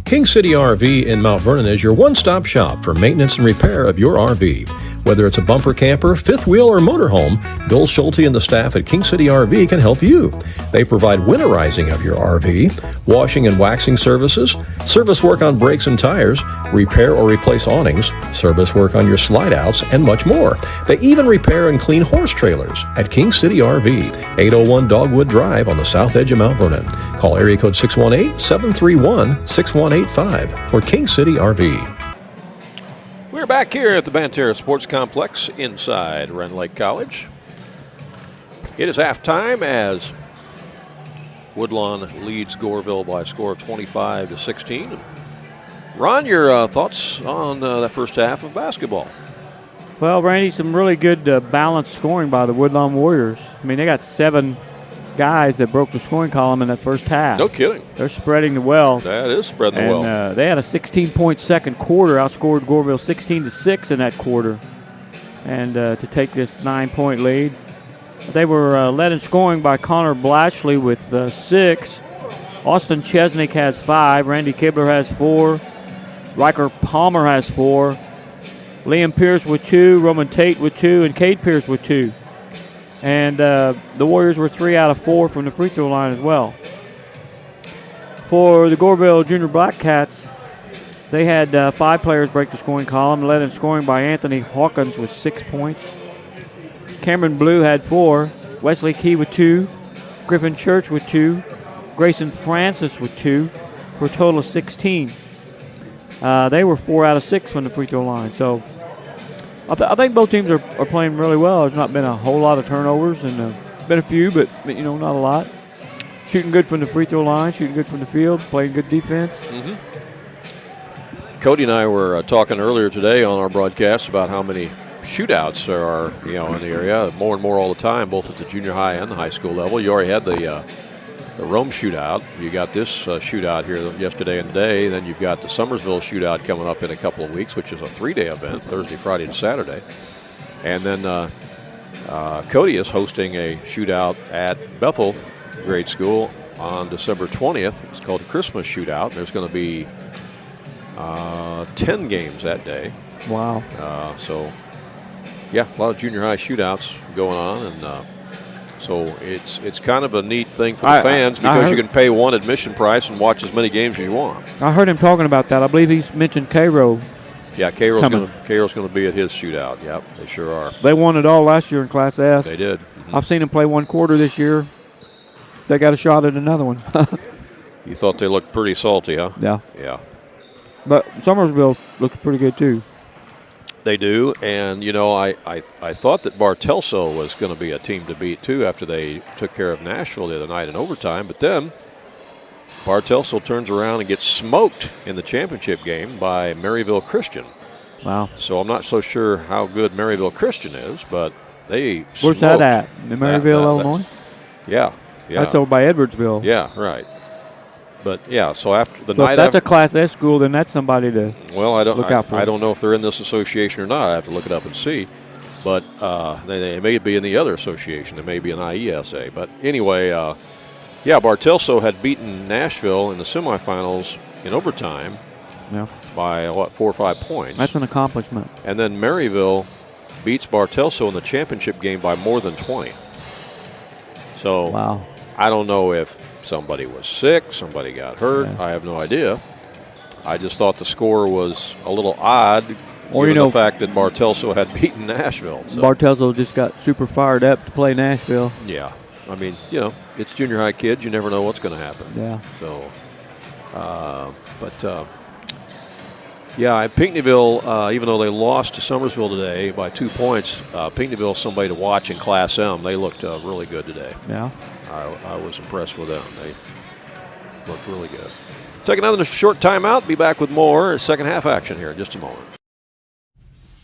King City RV in Mount Vernon is your one-stop shop for maintenance and repair of your RV. Whether it's a bumper camper, fifth wheel, or motorhome, Bill Schulte and the staff at King City RV can help you. They provide winterizing of your RV, washing and waxing services, service work on brakes and tires, repair or replace awnings, service work on your slide-outs, and much more. They even repair and clean horse trailers at King City RV, 801 Dogwood Drive on the south edge of Mount Vernon. Call area code 618-731-6185 for King City RV. We're back here at the Banterra Sports Complex inside Rend Lake College. It is halftime as Woodlawn leads Goreville by a score of 25-16. Ron, your thoughts on that first half of basketball? Well, Randy, some really good balanced scoring by the Woodlawn Warriors. I mean, they got 7 guys that broke the scoring column in that first half. No kidding. They're spreading the wealth. That is spreading the wealth. They had a 16-point second quarter, outscored Goreville 16-6 in that quarter, and to take this 9-point lead. They were led in scoring by Connor Blatchley with 6. Austin Chesnick has 5. Randy Kibler has 4. Riker Palmer has 4. Liam Pierce with 2. Roman Tate with 2. And Cade Pierce with 2. And the Warriors were 3 out of 4 from the free throw line as well. For the Goreville Junior Black Cats, they had 5 players break the scoring column, led in scoring by Anthony Hawkins with 6 points. Cameron Blue had 4. Wesley Key with 2. Griffin Church with 2. Grayson Francis with 2, for a total of 16. They were 4 out of 6 from the free throw line. So I think both teams are playing really well. There's not been a whole lot of turnovers, and been a few, but not a lot. Shooting good from the free throw line, shooting good from the field, playing good defense. Mm-hmm. Cody and I were talking earlier today on our broadcast about how many shootouts there are, in the area. More and more all the time, both at the junior high and the high school level. You already had the Rome shootout. You got this shootout here yesterday and today. Then you've got the Summersville shootout coming up in a couple of weeks, which is a 3-day event, Thursday, Friday, and Saturday. And then Cody is hosting a shootout at Bethel Grade School on December 20th. It's called the Christmas Shootout. There's going to be 10 games that day. Wow. So, yeah, a lot of junior high shootouts going on, and so it's kind of a neat thing for the fans because you can pay one admission price and watch as many games as you want. I heard him talking about that. I believe he's mentioned Cairo. Yeah, Cairo's going to be at his shootout. Yep, they sure are. They won it all last year in Class S. They did. Mm-hmm. I've seen them play one quarter this year. They got a shot at another one. You thought they looked pretty salty, huh? Yeah. Yeah. But Summersville looks pretty good too. They do, and I thought that Bartelso was going to be a team to beat too after they took care of Nashville the other night in overtime, but then Bartelso turns around and gets smoked in the championship game by Maryville Christian. Wow. So I'm not so sure how good Maryville Christian is, but they Where's that at? In Maryville, Illinois? Yeah. That's over by Edwardsville. Yeah, right. But, yeah, so after the night, if that's a Class S school, then that's somebody to look out for. I don't know if they're in this association or not. I have to look it up and see. But they may be in the other association. They may be an IESA. But anyway, Bartelso had beaten Nashville in the semifinals in overtime by, 4 or 5 points. That's an accomplishment. And then Maryville beats Bartelso in the championship game by more than 20. So wow. I don't know if somebody was sick, somebody got hurt. Yeah. I have no idea. I just thought the score was a little odd, given the fact that Bartelso had beaten Nashville. So. Bartelso just got super fired up to play Nashville. Yeah. I mean, it's junior high kids. You never know what's going to happen. Yeah. So, Pinckneyville, even though they lost to Summersville today by 2 points, Pinckneyville is somebody to watch in Class M. They looked really good today. Yeah. I was impressed with them. They looked really good. Take another short timeout. Be back with more second half action here in just a moment.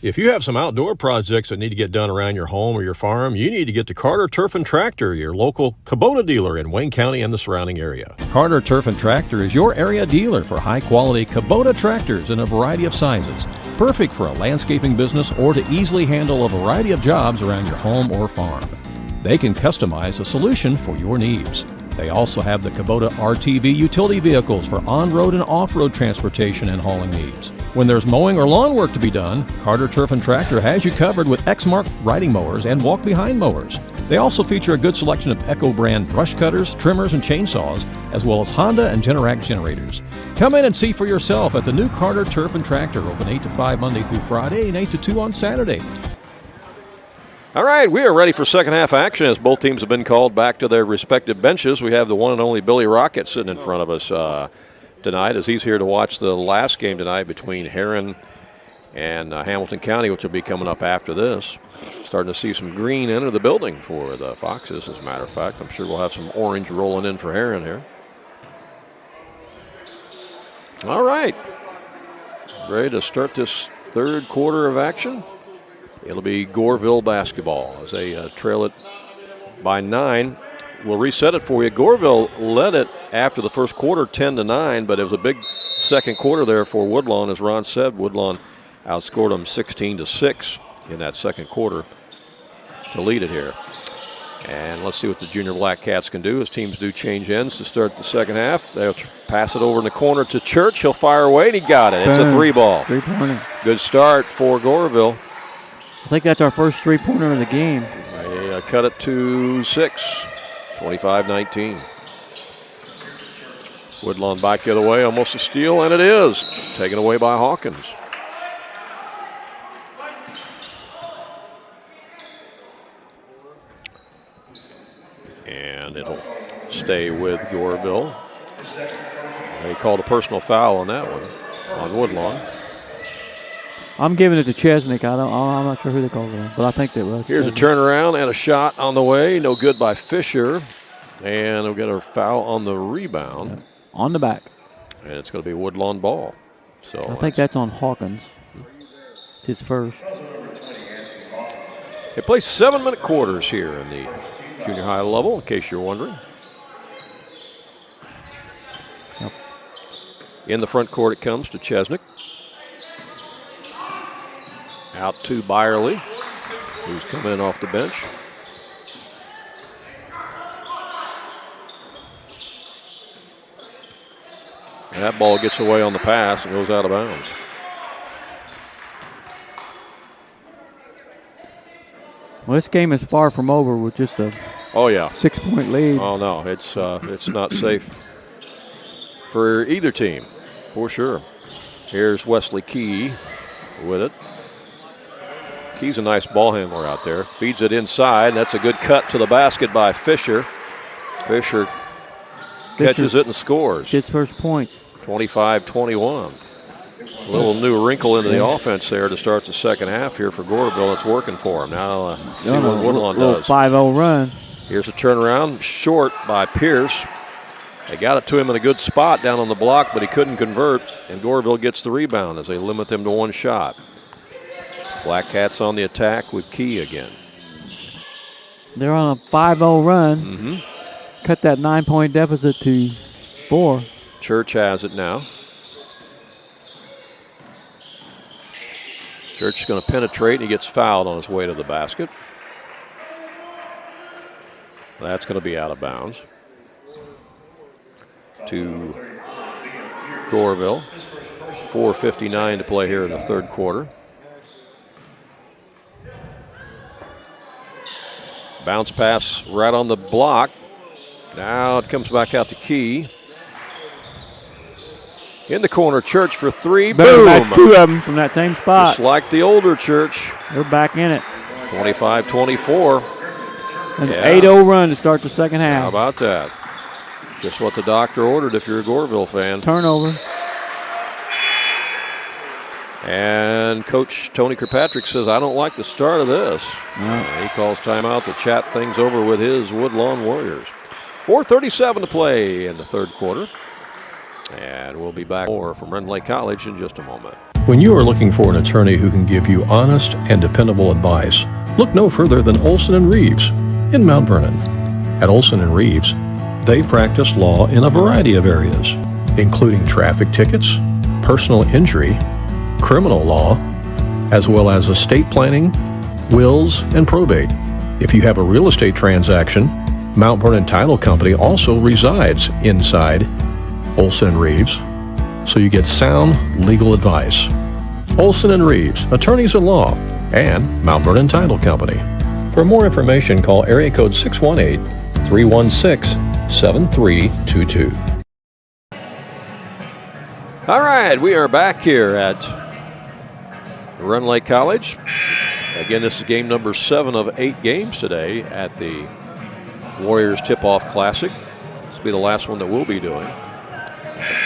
If you have some outdoor projects that need to get done around your home or your farm, you need to get to Carter Turf and Tractor, your local Kubota dealer in Wayne County and the surrounding area. Carter Turf and Tractor is your area dealer for high-quality Kubota tractors in a variety of sizes, perfect for a landscaping business or to easily handle a variety of jobs around your home or farm. They can customize a solution for your needs. They also have the Kubota RTV utility vehicles for on-road and off-road transportation and hauling needs. When there's mowing or lawn work to be done, Carter Turf and Tractor has you covered with Exmark riding mowers and walk-behind mowers. They also feature a good selection of Echo brand brush cutters, trimmers, and chainsaws, as well as Honda and Generac generators. Come in and see for yourself at the new Carter Turf and Tractor, open 8 to 5 Monday through Friday and 8 to 2 on Saturday. All right, we are ready for second half action as both teams have been called back to their respective benches. We have the one and only Billy Rocket sitting in front of us tonight, as he's here to watch the last game tonight between Heron and Hamilton County, which will be coming up after this. Starting to see some green enter the building for the Foxes, as a matter of fact. I'm sure we'll have some orange rolling in for Heron here. All right, ready to start this third quarter of action. It'll be Goreville basketball as they trail it by 9. We'll reset it for you. Goreville led it after the first quarter 10-9, but it was a big second quarter there for Woodlawn. As Ron said, Woodlawn outscored them 16-6 in that second quarter to lead it here. And let's see what the Junior Black Cats can do as teams do change ends to start the second half. They'll pass it over in the corner to Church. He'll fire away, and he got it. It's a 3-ball. 3-pointer. Good start for Goreville. I think that's our first 3-pointer of the game. They cut it to 6, 25-19. Woodlawn back the other way, almost a steal, and it is. Taken away by Hawkins. And it'll stay with Goreville. They called a personal foul on that one, on Woodlawn. I'm giving it to Chesnick. I'm not sure who they called it on, but I think that was. Here's a turnaround and a shot on the way. No good by Fisher. And we'll get a foul on the rebound. Yeah. On the back. And it's going to be Woodlawn ball. So I think that's on Hawkins. It's his first. They play 7-minute quarters here in the junior high level, in case you're wondering. Yep. In the front court it comes to Chesnick. Out to Byerly, who's coming in off the bench. And that ball gets away on the pass and goes out of bounds. Well, this game is far from over with just a 6-point lead. Oh no, it's not safe for either team, for sure. Here's Wesley Key with it. Key's a nice ball handler out there. Feeds it inside. That's a good cut to the basket by Fisher. Fisher catches it and scores. His first point. 25-21. A little new wrinkle into the offense there to start the second half here for Goreville. It's working for him. Now see what Woodlawn does. 5-0 run. Here's a turnaround. Short by Pierce. They got it to him in a good spot down on the block, but he couldn't convert. And Goreville gets the rebound as they limit them to one shot. Black Cats on the attack with Key again. They're on a 5-0 run. Cut that 9-point deficit to 4. Church has it now. Church is going to penetrate, and he gets fouled on his way to the basket. That's going to be out of bounds to Goreville. 4:59 to play here in the third quarter. Bounce pass right on the block. Now it comes back out to Key. In the corner, Church for three. Boom! Back 2 of them from that same spot. Just like the older Church. They're back in it. 25-24. An 8-0 run to start the second half. How about that? Just what the doctor ordered if you're a Goreville fan. Turnover. And Coach Tony Kirkpatrick says, I don't like the start of this. No. He calls timeout to chat things over with his Woodlawn Warriors. 4:37 to play in the third quarter. And we'll be back more from Rend Lake College in just a moment. When you are looking for an attorney who can give you honest and dependable advice, look no further than Olson & Reeves in Mount Vernon. At Olson & Reeves, they practice law in a variety of areas, including traffic tickets, personal injury, criminal law, as well as estate planning, wills, and probate. If you have a real estate transaction, Mount Vernon Title Company also resides inside Olson & Reeves, so you get sound legal advice. Olson & Reeves, attorneys at law, and Mount Vernon Title Company. For more information, call area code 618-316-7322. All right, we are back here at Rend Lake College. Again, this is game number 7 of 8 games today at the Warriors Tip-Off Classic. This will be the last one that we'll be doing.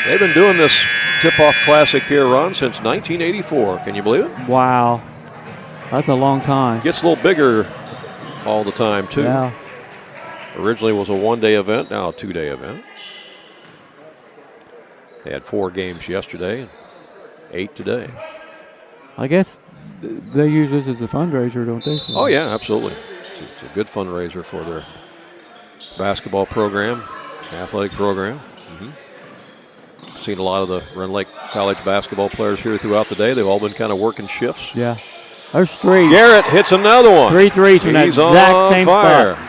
They've been doing this Tip-Off Classic here, Ron, since 1984. Can you believe it? Wow. That's a long time. Gets a little bigger all the time, too. Yeah. Originally was a one-day event, now a 2-day event. They had 4 games yesterday and 8 today. I guess they use this as a fundraiser, don't they? Oh, yeah, absolutely. It's a good fundraiser for their basketball program, athletic program. Seen a lot of the Rend Lake College basketball players here throughout the day. They've all been kind of working shifts. Yeah. There's 3. Garrett hits another one. 3 threes from that He's exact on same fire. spot.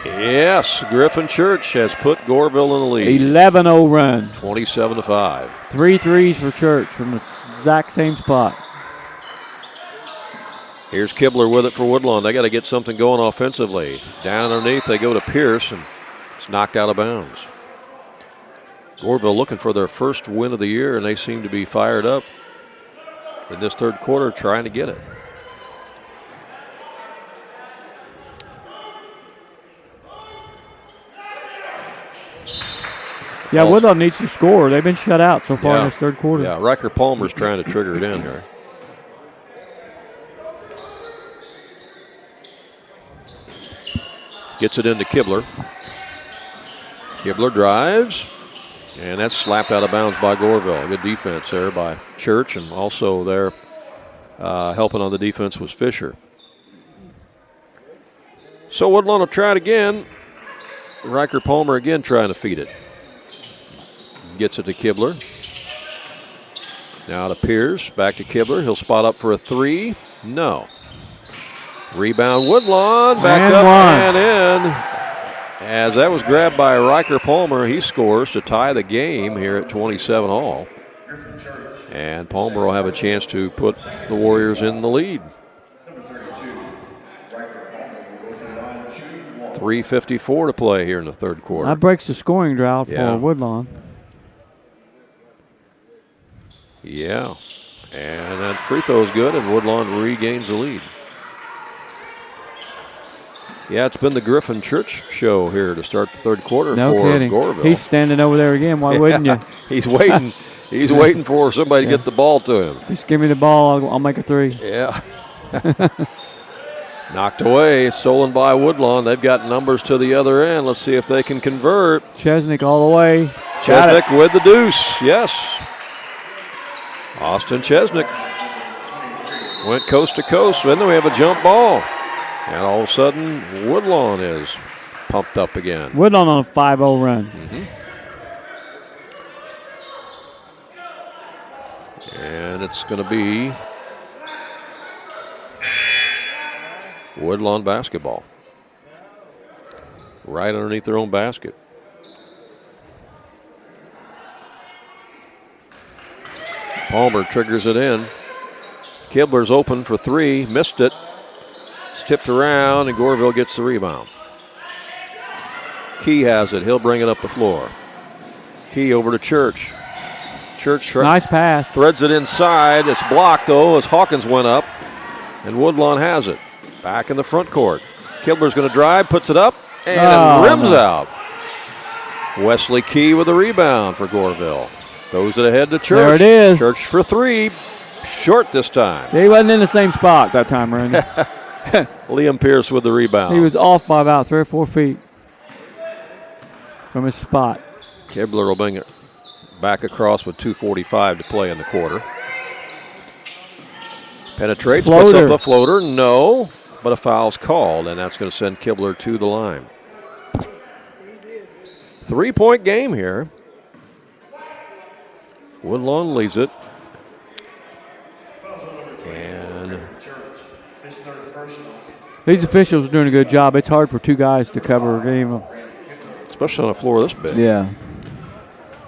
Yes, Griffin Church has put Goreville in the lead. 11-0 run. 27-5. 3 threes for Church from the exact same spot. Here's Kibler with it for Woodlawn. They got to get something going offensively. Down underneath, they go to Pierce, and it's knocked out of bounds. Goreville looking for their first win of the year, and they seem to be fired up in this third quarter trying to get it. Yeah, Woodlawn needs to score. They've been shut out so far in this third quarter. Yeah, Riker Palmer's trying to trigger it in here. Gets it into Kibler. Kibler drives, and that's slapped out of bounds by Goreville. Good defense there by Church, and also there helping on the defense was Fisher. So Woodlawn will try it again. Riker Palmer again trying to feed it. Gets it to Kibler. Now to Pierce, back to Kibler. He'll spot up for a 3. No. Rebound Woodlawn, back and up one. and in. As that was grabbed by Riker Palmer, he scores to tie the game here at 27 all. And Palmer will have a chance to put the Warriors in the lead. 3:54 to play here in the third quarter. That breaks the scoring drought for Woodlawn. Yeah, and that free throw is good, and Woodlawn regains the lead. Yeah, it's been the Griffin Church show here to start the third quarter no for kidding. Goreville. He's standing over there again. Why wouldn't you? He's waiting. He's waiting for somebody to get the ball to him. Just give me the ball. I'll make a 3. Yeah. Knocked away, stolen by Woodlawn. They've got numbers to the other end. Let's see if they can convert. Chesnick all the way. Chesnick with the deuce. Yes. Austin Chesnick went coast to coast. Then we have a jump ball. And all of a sudden, Woodlawn is pumped up again. Woodlawn on a 5-0 run. And it's going to be Woodlawn basketball. Right underneath their own basket. Palmer triggers it in. Kibler's open for three, missed it. It's tipped around, and Goreville gets the rebound. Key has it. He'll bring it up the floor. Key over to Church. Church nice pass. Threads it inside. It's blocked, though, as Hawkins went up, and Woodlawn has it. Back in the front court. Kibler's going to drive, puts it up, and rims out. Wesley Key with the rebound for Goreville. Throws it ahead to Church. There it is. Church for three. Short this time. He wasn't in the same spot that time, Randy. Liam Pierce with the rebound. He was off by about 3 or 4 feet from his spot. Kibler will bring it back across with 2:45 to play in the quarter. Penetrates, puts up a floater. No, but a foul's called, and that's going to send Kibler to the line. 3-point game here. Woodlawn leads it. And these officials are doing a good job. It's hard for 2 guys to cover a game. Especially on a floor this big. Yeah.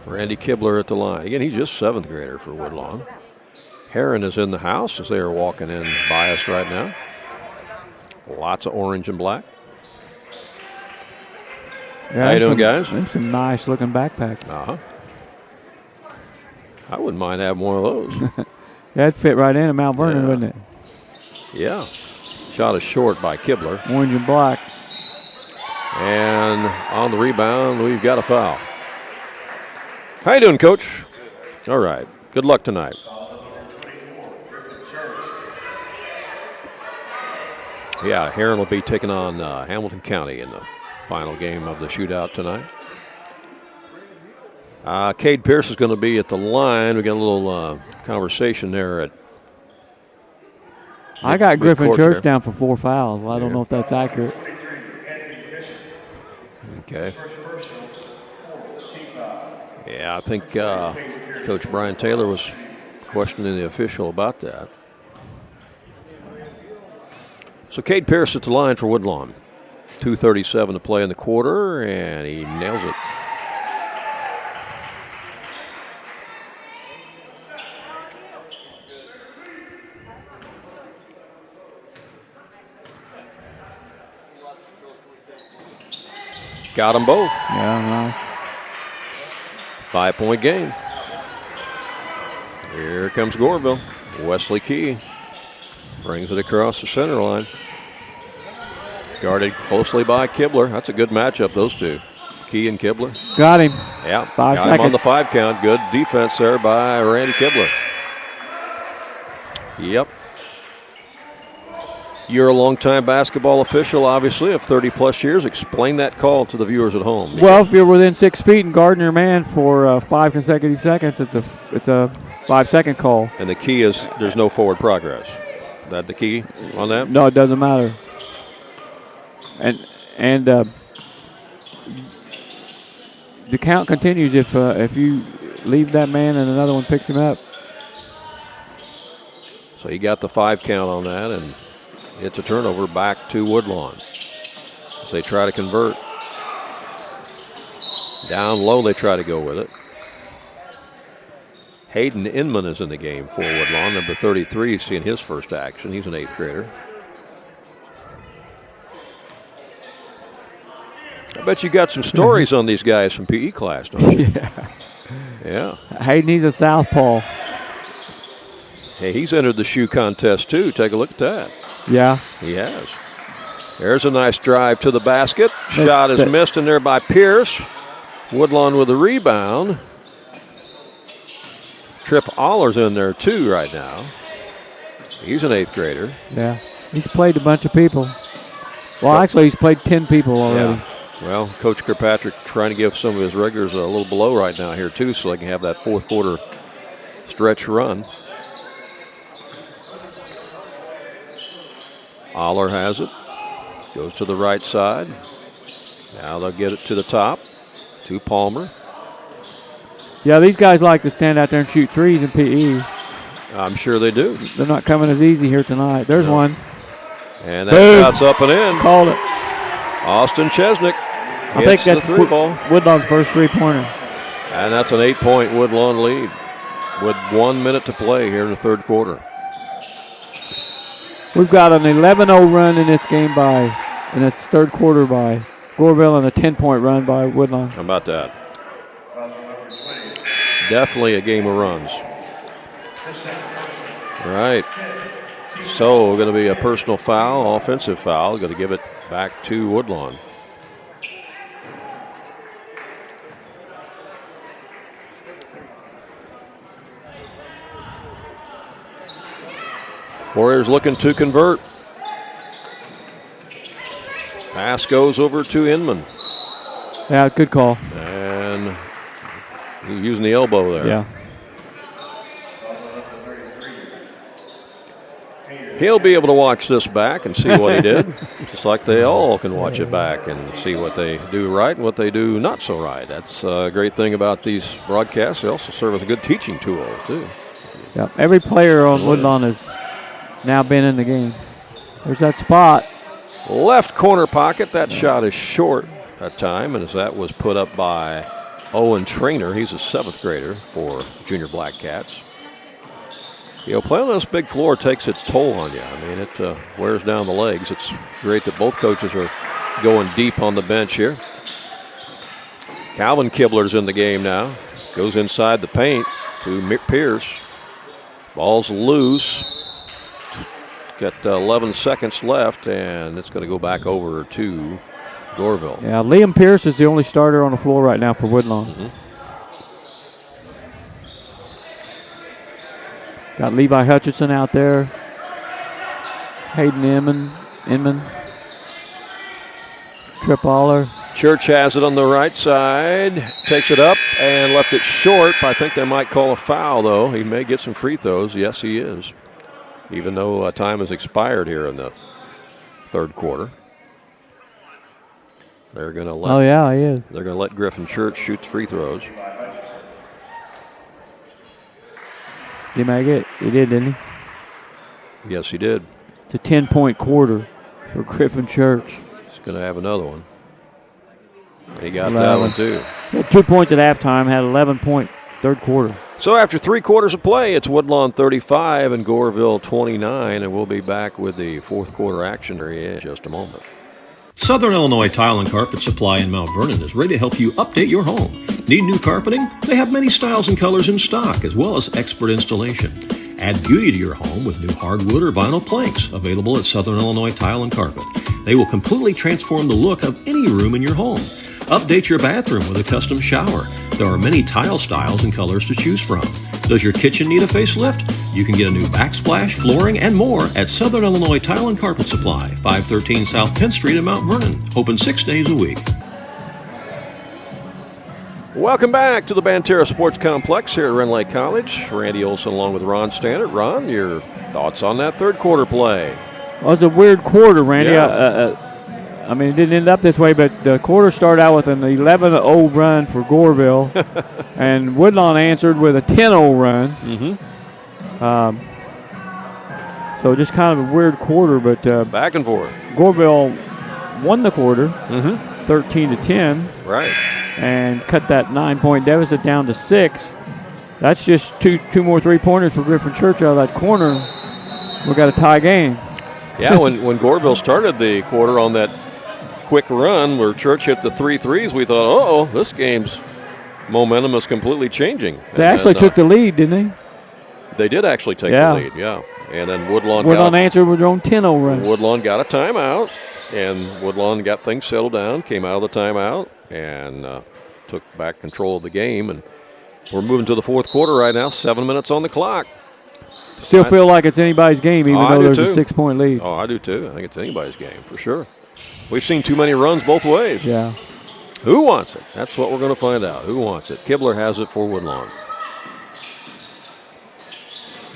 Randy Kibler at the line. Again, he's just 7th grader for Woodlawn. Heron is in the house as they are walking in by us right now. Lots of orange and black. Yeah, how you doing, guys? There's some nice looking backpacks. I wouldn't mind having one of those. That'd fit right in at Mount Vernon, wouldn't it? Yeah. Shot is short by Kibler. Orange and black. And on the rebound, we've got a foul. How you doing, Coach? All right. Good luck tonight. Yeah, Heron will be taking on Hamilton County in the final game of the shootout tonight. Cade Pierce is going to be at the line. We got a little conversation there at. I got Griffin Church down for 4 fouls. Well, I don't know if that's accurate. Okay. Yeah, I think Coach Brian Taylor was questioning the official about that. So Cade Pierce at the line for Woodlawn. 2:37 to play in the quarter, and he nails it. Got them both. Yeah, nice. 5-point game. Here comes Goreville. Wesley Key brings it across the center line. Guarded closely by Kibler. That's a good matchup, those two. Key and Kibler. Got him. Yeah, 5 got seconds. him on the 5 count. Good defense there by Randy Kibler. Yep. You're a longtime basketball official, obviously, of 30-plus years. Explain that call to the viewers at home. Well, if you're within 6 feet and guarding your man for 5 consecutive seconds, it's a 5-second call. And the key is there's no forward progress. Is that the key on that? No, it doesn't matter. And the count continues if you leave that man and another one picks him up. So he got the 5 count on that, and it's a turnover back to Woodlawn as they try to convert. Down low, they try to go with it. Hayden Inman is in the game for Woodlawn. Number 33 seeing his first action. He's an 8th grader. I bet you got some stories on these guys from PE class, don't you? Yeah. Hayden, he's a southpaw. Hey, he's entered the shoe contest, too. Take a look at that. Yeah. He has. There's a nice drive to the basket. Shot is missed in there by Pierce. Woodlawn with a rebound. Trip Oller's in there, too, right now. He's an 8th grader. Yeah. He's played a bunch of people. Well, actually, he's played 10 people already. Yeah. Well, Coach Kirkpatrick trying to give some of his regulars a little blow right now here, too, so they can have that 4th quarter stretch run. Aller has it. Goes to the right side. Now they'll get it to the top. To Palmer. Yeah, these guys like to stand out there and shoot threes in PE. I'm sure they do. They're not coming as easy here tonight. There's one. And that shot's up and in. Called it. Austin Chesnick I think hits the that's three ball. Woodlawn's first three-pointer. And that's an 8-point Woodlawn lead with 1 minute to play here in the third quarter. We've got an 11-0 run in this game in this third quarter by Goreville and a 10-point run by Woodlawn. How about that? Definitely a game of runs. All right. So going to be a personal foul, offensive foul. Going to give it back to Woodlawn. Warriors looking to convert. Pass goes over to Inman. Yeah, good call. And he's using the elbow there. Yeah. He'll be able to watch this back and see what he did, just like they all can watch it back and see what they do right and what they do not so right. That's a great thing about these broadcasts. They also serve as a good teaching tool, too. Yeah. Every player on Woodlawn has now been in the game. There's that spot. Left corner pocket. That shot is short that time, and as that was put up by Owen Trainer, he's a 7th grader for Junior Black Cats. You know, playing on this big floor takes its toll on you. I mean, it wears down the legs. It's great that both coaches are going deep on the bench here. Calvin Kibler's in the game now. Goes inside the paint to Pierce. Ball's loose. Got 11 seconds left, and it's going to go back over to Goreville. Yeah, Liam Pierce is the only starter on the floor right now for Woodlawn. Mm-hmm. Got Levi Hutchinson out there. Hayden Inman. Trip Aller. Church has it on the right side. Takes it up and left it short. I think they might call a foul, though. He may get some free throws. Yes, he is. Even though time has expired here in the third quarter. They're going to let. Oh, yeah, he is. They're going to let Griffin Church shoot free throws. Did he make it? He did, didn't he? Yes, he did. It's a 10-point quarter for Griffin Church. He's going to have another one. He got that one, too. He had 2 points at halftime, had 11-point third quarter. So after 3 quarters of play, it's Woodlawn 35 and Goreville 29, and we'll be back with the fourth quarter action in just a moment. Southern Illinois Tile and Carpet Supply in Mount Vernon is ready to help you update your home. Need new carpeting? They have many styles and colors in stock, as well as expert installation. Add beauty to your home with new hardwood or vinyl planks available at Southern Illinois Tile and Carpet. They will completely transform the look of any room in your home. Update your bathroom with a custom shower. There are many tile styles and colors to choose from. Does your kitchen need a facelift? You can get a new backsplash, flooring, and more at Southern Illinois Tile and Carpet Supply, 513 South Penn Street in Mount Vernon. Open 6 days a week. Welcome back to the Banterra Sports Complex here at Rend Lake College. Randy Olson along with Ron Stannard. Ron, your thoughts on that third quarter play? Well, it was a weird quarter, Randy. Yeah. I mean, it didn't end up this way, but the quarter started out with an 11-0 run for Goreville, and Woodlawn answered with a 10-0 run. Mm-hmm. So just kind of a weird quarter, but back and forth. Goreville won the quarter, Mm-hmm. 13-10. Right. And cut that 9-point deficit down to 6. That's just two more three-pointers for Griffin Church out of that corner. We got a tie game. Yeah, when Goreville started the quarter on that quick run where Church hit the 3 threes, we thought, this game's momentum is completely changing. They actually took the lead, didn't they? They did actually take the lead, yeah. And then Woodlawn answered with their own 10-0 run. Woodlawn got a timeout, and Woodlawn got things settled down, came out of the timeout, and took back control of the game. And we're moving to the fourth quarter right now, 7 minutes on the clock. Still feel like it's anybody's game, even though there's a 6-point lead. Oh, I do too. I think it's anybody's game, for sure. We've seen too many runs both ways. Yeah. Who wants it? That's what we're going to find out. Who wants it? Kibler has it for Woodlawn.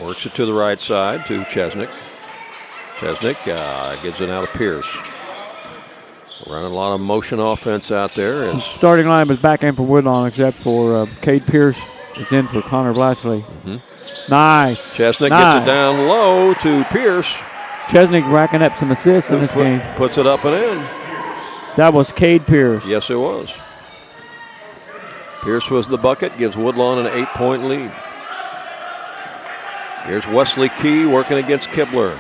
Works it to the right side to Chesnick. Chesnick gives it out to Pierce. Running a lot of motion offense out there. The starting line was back in for Woodlawn, except for Cade Pierce is in for Connor Blashley. Mm-hmm. Nice. Chesnick Nice. gets it down low to Pierce. Chesnick racking up some assists in this game. Puts it up and in. That was Cade Pierce. Yes, it was. Pierce was the bucket, gives Woodlawn an 8-point lead. Here's Wesley Key working against Kibler.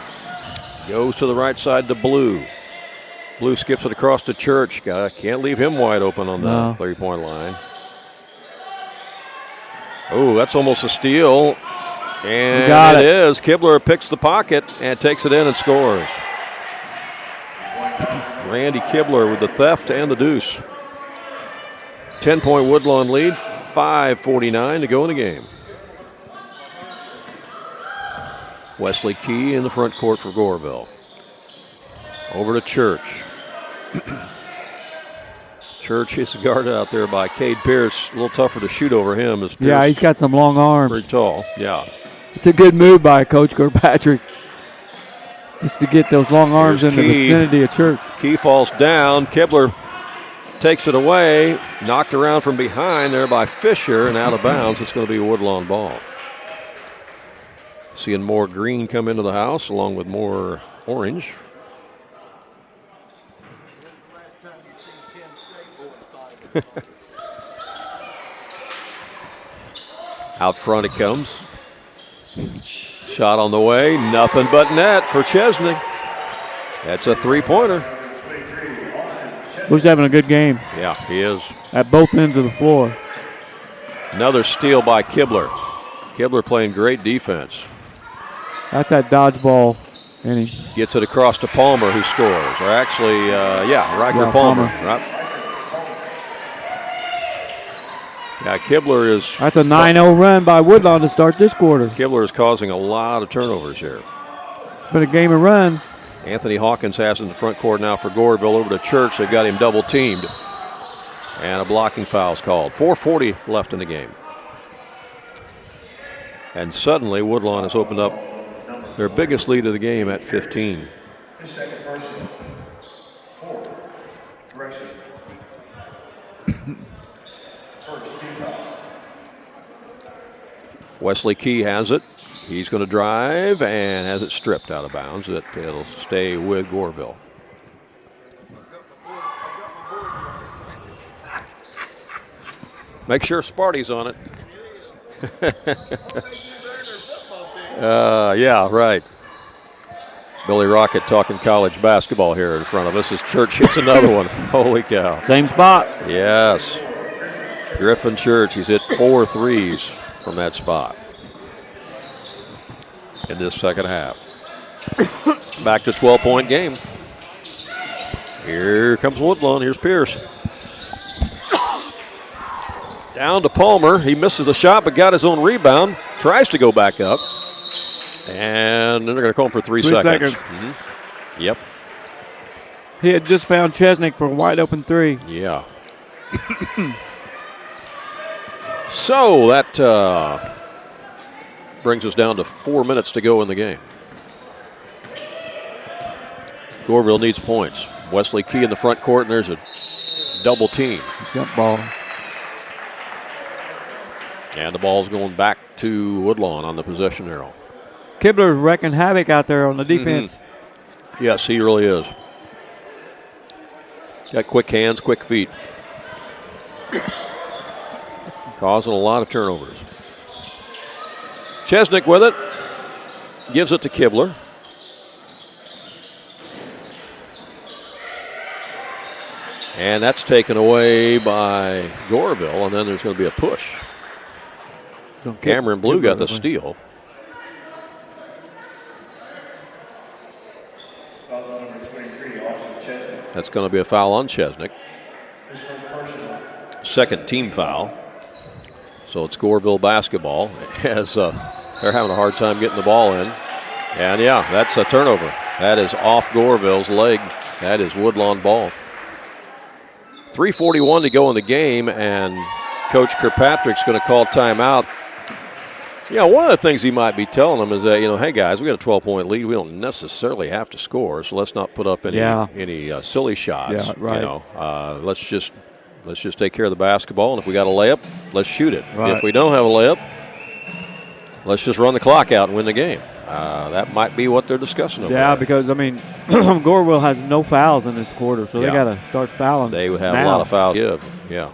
Goes to the right side to Blue. Blue skips it across to Church. Can't leave him wide open on the 3-point line. Oh, that's almost a steal. And it is. Kibler picks the pocket and takes it in and scores. Randy Kibler with the theft and the deuce. 10-point Woodlawn lead, 5:49 to go in the game. Wesley Key in the front court for Goreville. Over to Church. Church is guarded out there by Cade Pierce. A little tougher to shoot over him. As Pierce, yeah, he's got some long arms. Pretty tall, yeah. It's a good move by Coach Kirkpatrick just to get those long arms in the vicinity of Church. Key falls down. Kibler takes it away. Knocked around from behind there by Fisher and out of bounds. It's going to be a Woodlawn ball. Seeing more green come into the house along with more orange. Out front it comes. Shot on the way. Nothing but net for Chesney. That's a 3-pointer. Who's having a good game? Yeah, he is. At both ends of the floor. Another steal by Kibler. Kibler playing great defense. That's that dodgeball inning. Gets it across to Palmer, who scores. Or actually, Riker Palmer. Right. Yeah, Kibler is. That's a 9-0 run by Woodlawn to start this quarter. Kibler is causing a lot of turnovers here. Been a game of runs. Anthony Hawkins has in the front court now for Goreville over to Church. They've got him double teamed. And a blocking foul is called. 4:40 left in the game. And suddenly Woodlawn has opened up their biggest lead of the game at 15. Wesley Key has it. He's going to drive and has it stripped out of bounds. It'll stay with Goreville. Make sure Sparty's on it. Yeah, right. Billy Rocket talking college basketball here in front of us as Church hits another one. Holy cow. Same spot. Yes. Griffin Church, he's hit 4 threes from that spot in this second half. Back to 12-point game. Here comes Woodlawn. Here's Pierce. Down to Palmer. He misses a shot but got his own rebound. Tries to go back up. And then they're going to call him for 3 seconds. Mm-hmm. Yep. He had just found Chesnick for a wide open 3. Yeah. So that brings us down to 4 minutes to go in the game. Goreville needs points. Wesley Key in the front court, and there's a double team. Jump ball. And the ball's going back to Woodlawn on the possession arrow. Kibler's wrecking havoc out there on the defense. Mm-hmm. Yes, he really is. Got quick hands, quick feet. Causing a lot of turnovers. Chesnick with it. Gives it to Kibler. And that's taken away by Goreville, and then there's going to be a push. Cameron Blue got the steal. That's going to be a foul on Chesnick. Second team foul. So it's Goreville basketball as they're having a hard time getting the ball in. And yeah, that's a turnover. That is off Goreville's leg. That is Woodlawn ball. 3:41 to go in the game, and Coach Kirkpatrick's going to call timeout. Yeah, one of the things he might be telling them is that, hey guys, we got a 12-point lead. We don't necessarily have to score, so let's not put up any silly shots. Yeah, right. Let's just take care of the basketball, and if we got a layup, let's shoot it. Right. If we don't have a layup, let's just run the clock out and win the game. That might be what they're discussing over Yeah, there. because, I mean, Goreville has no fouls in this quarter, so they got to start fouling. They would have now. a lot of fouls. Yeah.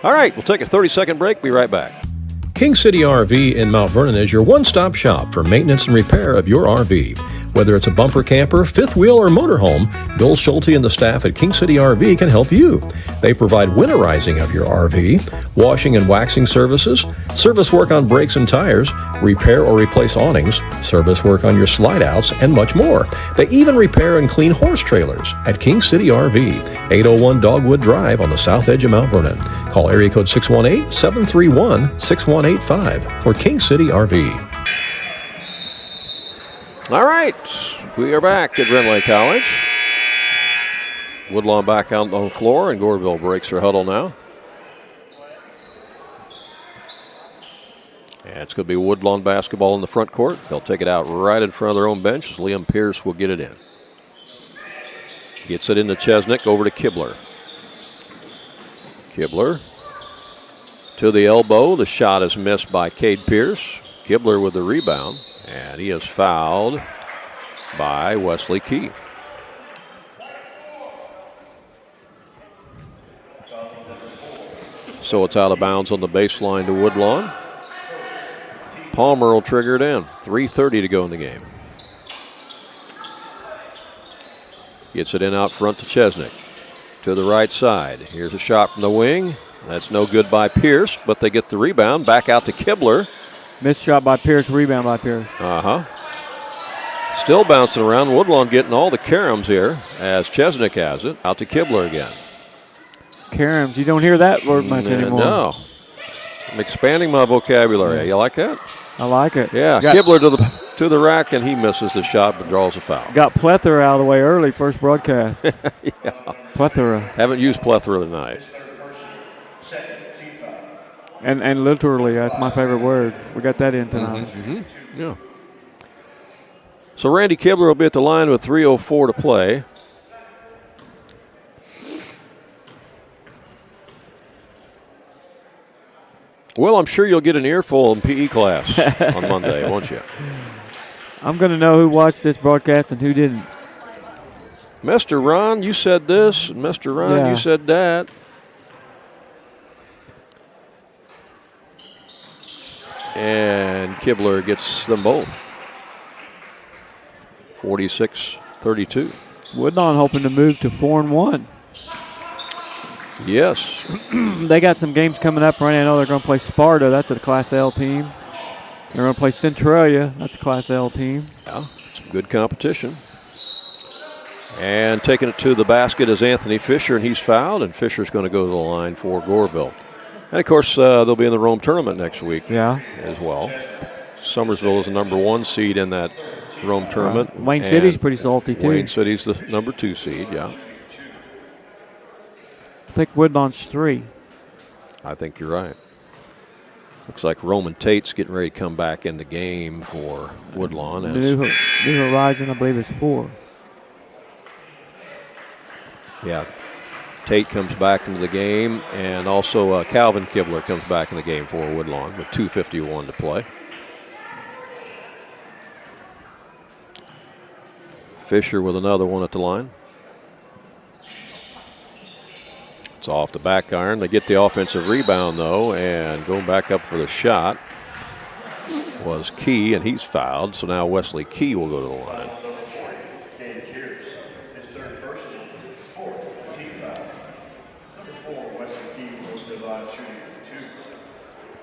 All right, we'll take a 30-second break. Be right back. King City RV in Mount Vernon is your one-stop shop for maintenance and repair of your RV. Whether it's a bumper camper, fifth wheel, or motorhome, Bill Schulte and the staff at King City RV can help you. They provide winterizing of your RV, washing and waxing services, service work on brakes and tires, repair or replace awnings, service work on your slide-outs, and much more. They even repair and clean horse trailers at King City RV, 801 Dogwood Drive on the south edge of Mount Vernon. Call area code 618-731-6185 for King City RV. All right, we are back at Rend College. Woodlawn back out on the floor, and Goreville breaks their huddle now. And it's going to be Woodlawn basketball in the front court. They'll take it out right in front of their own bench as Liam Pierce will get it in. Gets it into Chesnick, over to Kibler. Kibler to the elbow. The shot is missed by Cade Pierce. Kibler with the rebound. And he is fouled by Wesley Key. So it's out of bounds on the baseline to Woodlawn. Palmer will trigger it in. 3:30 to go in the game. Gets it in out front to Chesnick. To the right side. Here's a shot from the wing. That's no good by Pierce, but they get the rebound. Back out to Kibler. Missed shot by Pierce, rebound by Pierce. Still bouncing around. Woodlawn getting all the caroms here as Chesnick has it. Out to Kibler again. Caroms, you don't hear that word much anymore. No. I'm expanding my vocabulary. You like that? I like it. Yeah, Kibler to the rack, and he misses the shot but draws a foul. Got plethora out of the way early, first broadcast. Yeah. Plethora. Haven't used plethora tonight. And literally, that's my favorite word. We got that in tonight. Yeah. So Randy Kibler will be at the line with 3:04 to play. Well, I'm sure you'll get an earful in PE class on Monday, won't you? I'm going to know who watched this broadcast and who didn't. Mr. Ron, you said this, and Mr. Ron, you said that. And Kibler gets them both. 46-32. Woodlawn hoping to move to 4-1. Yes. They got some games coming up. Right now, I know they're going to play Sparta. That's a Class L team. They're going to play Centralia. That's a Class L team. Yeah, some good competition. And taking it to the basket is Anthony Fisher, and he's fouled, and Fisher's going to go to the line for Goreville. And, of course, they'll be in the Rome tournament next week as well. Summersville is the number 1 seed in that Rome tournament. Wayne City's pretty salty, too. Wayne City's the number 2 seed, yeah. I think Woodlawn's 3. I think you're right. Looks like Roman Tate's getting ready to come back in the game for Woodlawn. New Horizon, I believe, is 4. Yeah. Tate comes back into the game, and also Calvin Kibler comes back in the game for Woodlawn with 2:51 to play. Fisher with another one at the line. It's off the back iron. They get the offensive rebound, though, and going back up for the shot was Key, and he's fouled. So now Wesley Key will go to the line.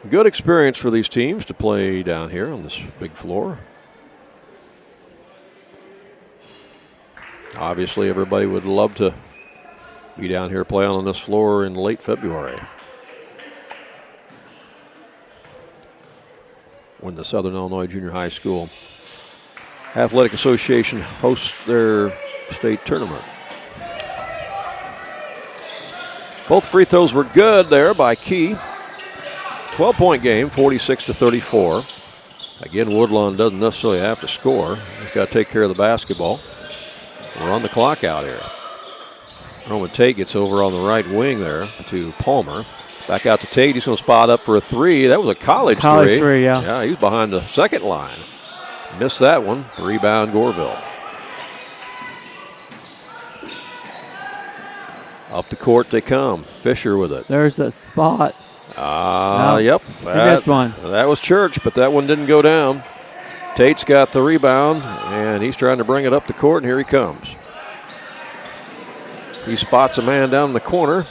Good experience for these teams to play down here on this big floor. Obviously, everybody would love to be down here playing on this floor in late February, when the Southern Illinois Junior High School Athletic Association hosts their state tournament. Both free throws were good there by Key. 12-point game, 46-34. Again, Woodlawn doesn't necessarily have to score. They've got to take care of the basketball. We're on the clock out here. Roman Tate gets over on the right wing there to Palmer. Back out to Tate. He's going to spot up for a three. That was a college three. College three, yeah. Yeah, he's behind the second line. Missed that one. Rebound, Goreville. Up the court they come. Fisher with it. There's that spot. Yep. This one. That was Church, but that one didn't go down. Tate's got the rebound, and he's trying to bring it up the court, and here he comes. He spots a man down in the corner,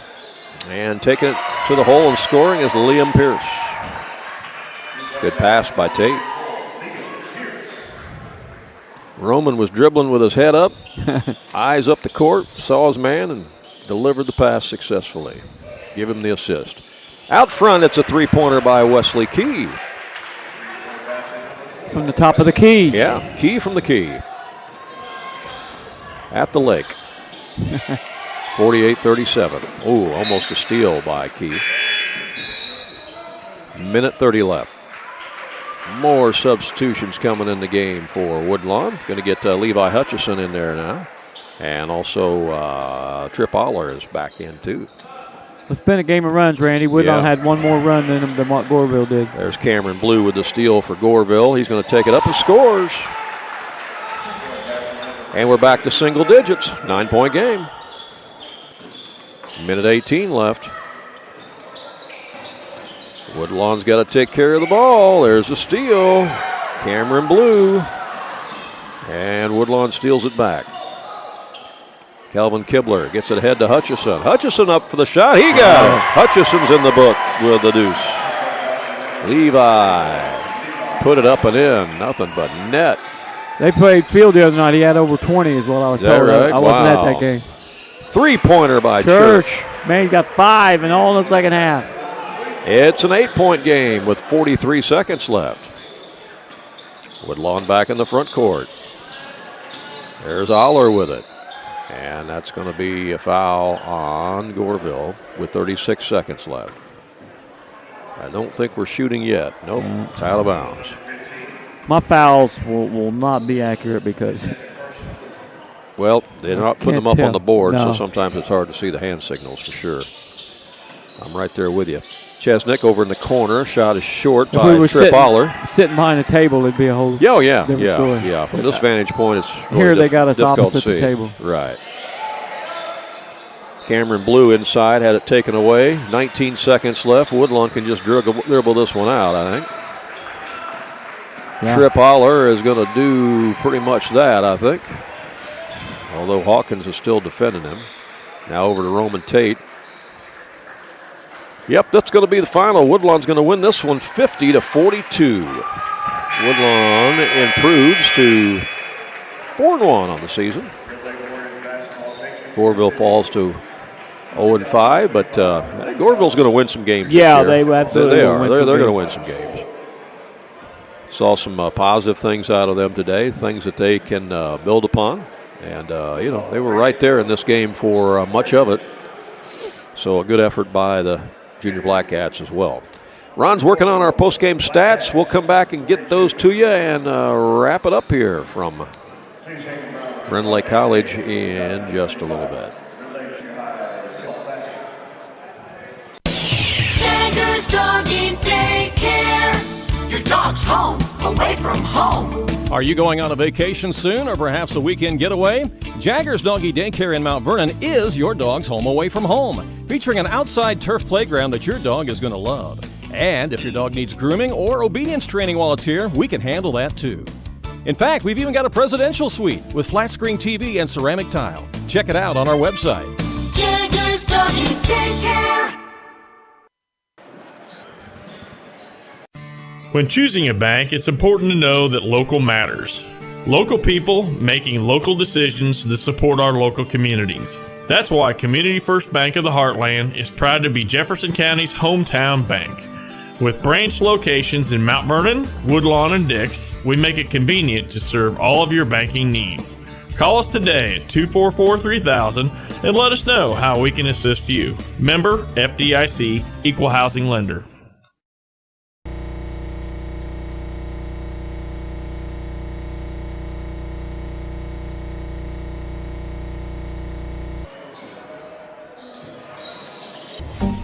and taking it to the hole and scoring is Liam Pierce. Good pass by Tate. Roman was dribbling with his head up, eyes up the court, saw his man, and delivered the pass successfully. Give him the assist. Out front, it's a three-pointer by Wesley Key. From the top of the key. Yeah, Key from the key. At the lake. 48-37. Ooh, almost a steal by Key. Minute 30 left. More substitutions coming in the game for Woodlawn. Going to get Levi Hutchison in there now. And also Trip Aller is back in too. It's been a game of runs, Randy. Woodlawn had one more run than what Goreville did. There's Cameron Blue with the steal for Goreville. He's going to take it up and scores. And we're back to single digits. 9-point game. Minute 18 left. Woodlawn's got to take care of the ball. There's a steal. Cameron Blue. And Woodlawn steals it back. Calvin Kibler gets it ahead to Hutchison. Hutchison up for the shot. He got it. Hutchison's in the book with the deuce. Levi put it up and in. Nothing but net. They played field the other night. He had over 20 is what I was told. Right? I wasn't at that game. Three-pointer by Church. Man, he got 5 and all in the second half. It's an 8-point game with 43 seconds left. Woodlawn back in the front court. There's Aller with it. And that's going to be a foul on Goreville with 36 seconds left. I don't think we're shooting yet. Nope, it's out of bounds. My fouls will not be accurate because... Well, they're not putting them up on the board, so No. sometimes it's hard to see the hand signals for sure. I'm right there with you. Chesnick over in the corner. Shot is short If by we were Trip Aller. sitting behind the table, it'd be a whole different story. Yeah. From this vantage point, it's really Here they got us difficult to opposite the see. table. Right. Cameron Blue inside, had it taken away. 19 seconds left. Woodlawn can just dribble this one out, I think. Yeah. Trip Aller is going to do pretty much that, I think. Although Hawkins is still defending him. Now over to Roman Tate. Yep, that's going to be the final. Woodlawn's going to win this one 50-42. Woodlawn improves to 4-1 on the season. Goreville falls to 0-5, but Goreville's going to win some games this year. They absolutely They are. win They're some going to games. win some games. Saw some positive things out of them today, things that they can build upon. And, they were right there in this game for much of it. So a good effort by the Junior Black Cats as well. Ron's working on our post-game stats. We'll come back and get those to you and wrap it up here from Rend Lake College in just a little bit. Jagger's Doggy Daycare. Your dog's home, away from home. Are you going on a vacation soon or perhaps a weekend getaway? Jagger's Doggy Daycare in Mount Vernon is your dog's home away from home, featuring an outside turf playground that your dog is going to love. And if your dog needs grooming or obedience training while it's here, we can handle that too. In fact, we've even got a presidential suite with flat screen TV and ceramic tile. Check it out on our website. Jagger's Doggy Daycare. When choosing a bank, it's important to know that local matters. Local people making local decisions that support our local communities. That's why Community First Bank of the Heartland is proud to be Jefferson County's hometown bank. With branch locations in Mount Vernon, Woodlawn, and Dix, we make it convenient to serve all of your banking needs. Call us today at 244-3000 and let us know how we can assist you. Member FDIC, Equal Housing Lender.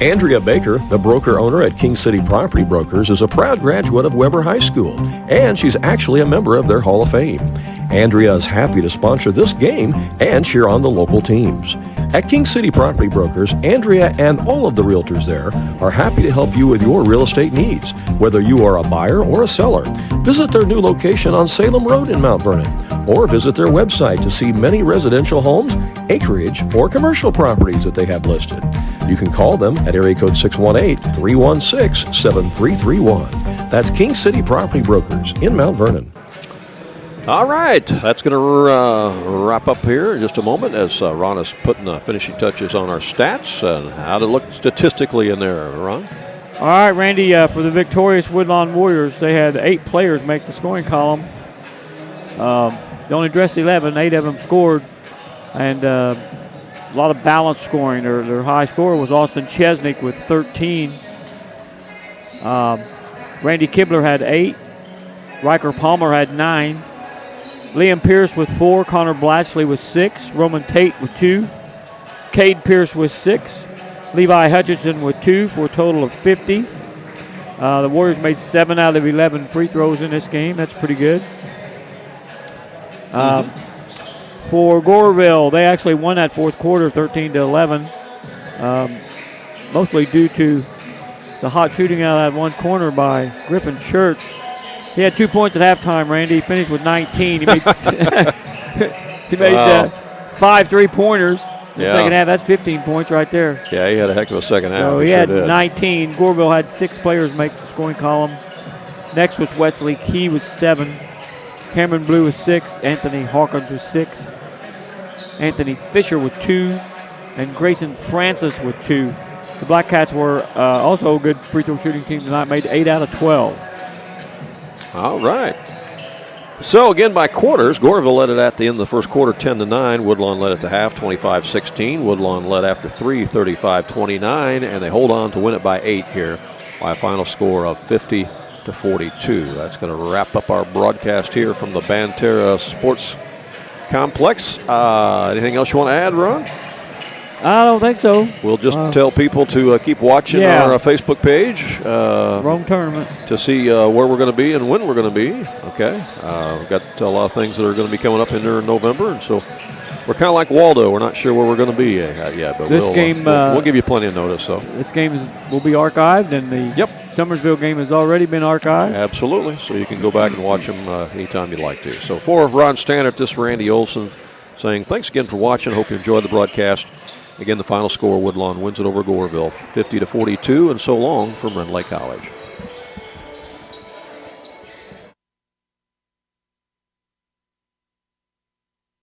Andrea Baker, the broker owner at King City Property Brokers, is a proud graduate of Weber High School, and she's actually a member of their Hall of Fame. Andrea is happy to sponsor this game and cheer on the local teams. At King City Property Brokers, Andrea and all of the realtors there are happy to help you with your real estate needs, whether you are a buyer or a seller. Visit their new location on Salem Road in Mount Vernon, or visit their website to see many residential homes, acreage, or commercial properties that they have listed. You can call them at area code 618-316-7331. That's King City Property Brokers in Mount Vernon. All right, that's going to wrap up here in just a moment as Ron is putting the finishing touches on our stats and how to look statistically in there, Ron. All right, Randy, for the victorious Woodlawn Warriors, they had 8 players make the scoring column. They only dressed 11, 8 of them scored, and a lot of balanced scoring. Their high scorer was Austin Chesnick with 13. Randy Kibler had 8. Riker Palmer had 9. Liam Pierce with 4. Connor Blatchley with 6. Roman Tate with 2. Cade Pierce with 6. Levi Hutchinson with 2 for a total of 50. The Warriors made 7 out of 11 free throws in this game. That's pretty good. For Goreville, they actually won that fourth quarter 13-11, mostly due to the hot shooting out of that one corner by Griffin Church. He had 2 points at halftime, Randy. He finished with 19. He made, 5 3-pointers in the second half. That's 15 points right there. Yeah, he had a heck of a second half. So he had 19. Goreville had 6 players make the scoring column. Next was Wesley Key with 7. Cameron Blue with 6. Anthony Hawkins with 6. Anthony Fisher with 2. And Grayson Francis with 2. The Black Cats were also a good free throw shooting team tonight, made 8 out of 12. All right. So, again, by quarters, Goreville led it at the end of the first quarter 10-9. Woodlawn led at the half 25-16. Woodlawn led after 3, 35-29. And they hold on to win it by 8 here by a final score of 50-42. That's going to wrap up our broadcast here from the Banterra Sports Complex. Anything else you want to add, Ron? I don't think so. We'll just tell people to keep watching our Facebook page. Rome tournament. To see where we're going to be and when we're going to be. Okay. We've got a lot of things that are going to be coming up in there in November. And so we're kind of like Waldo. We're not sure where we're going to be yet. But this game, we'll give you plenty of notice. So this game will be archived, and the Summersville game has already been archived. Absolutely. So you can go back and watch them anytime you'd like to. So for Ron Stannard, this is Randy Olson saying thanks again for watching. Hope you enjoyed the broadcast. Again, the final score, Woodlawn wins it over Goreville, 50-42, and so long from Rend Lake College.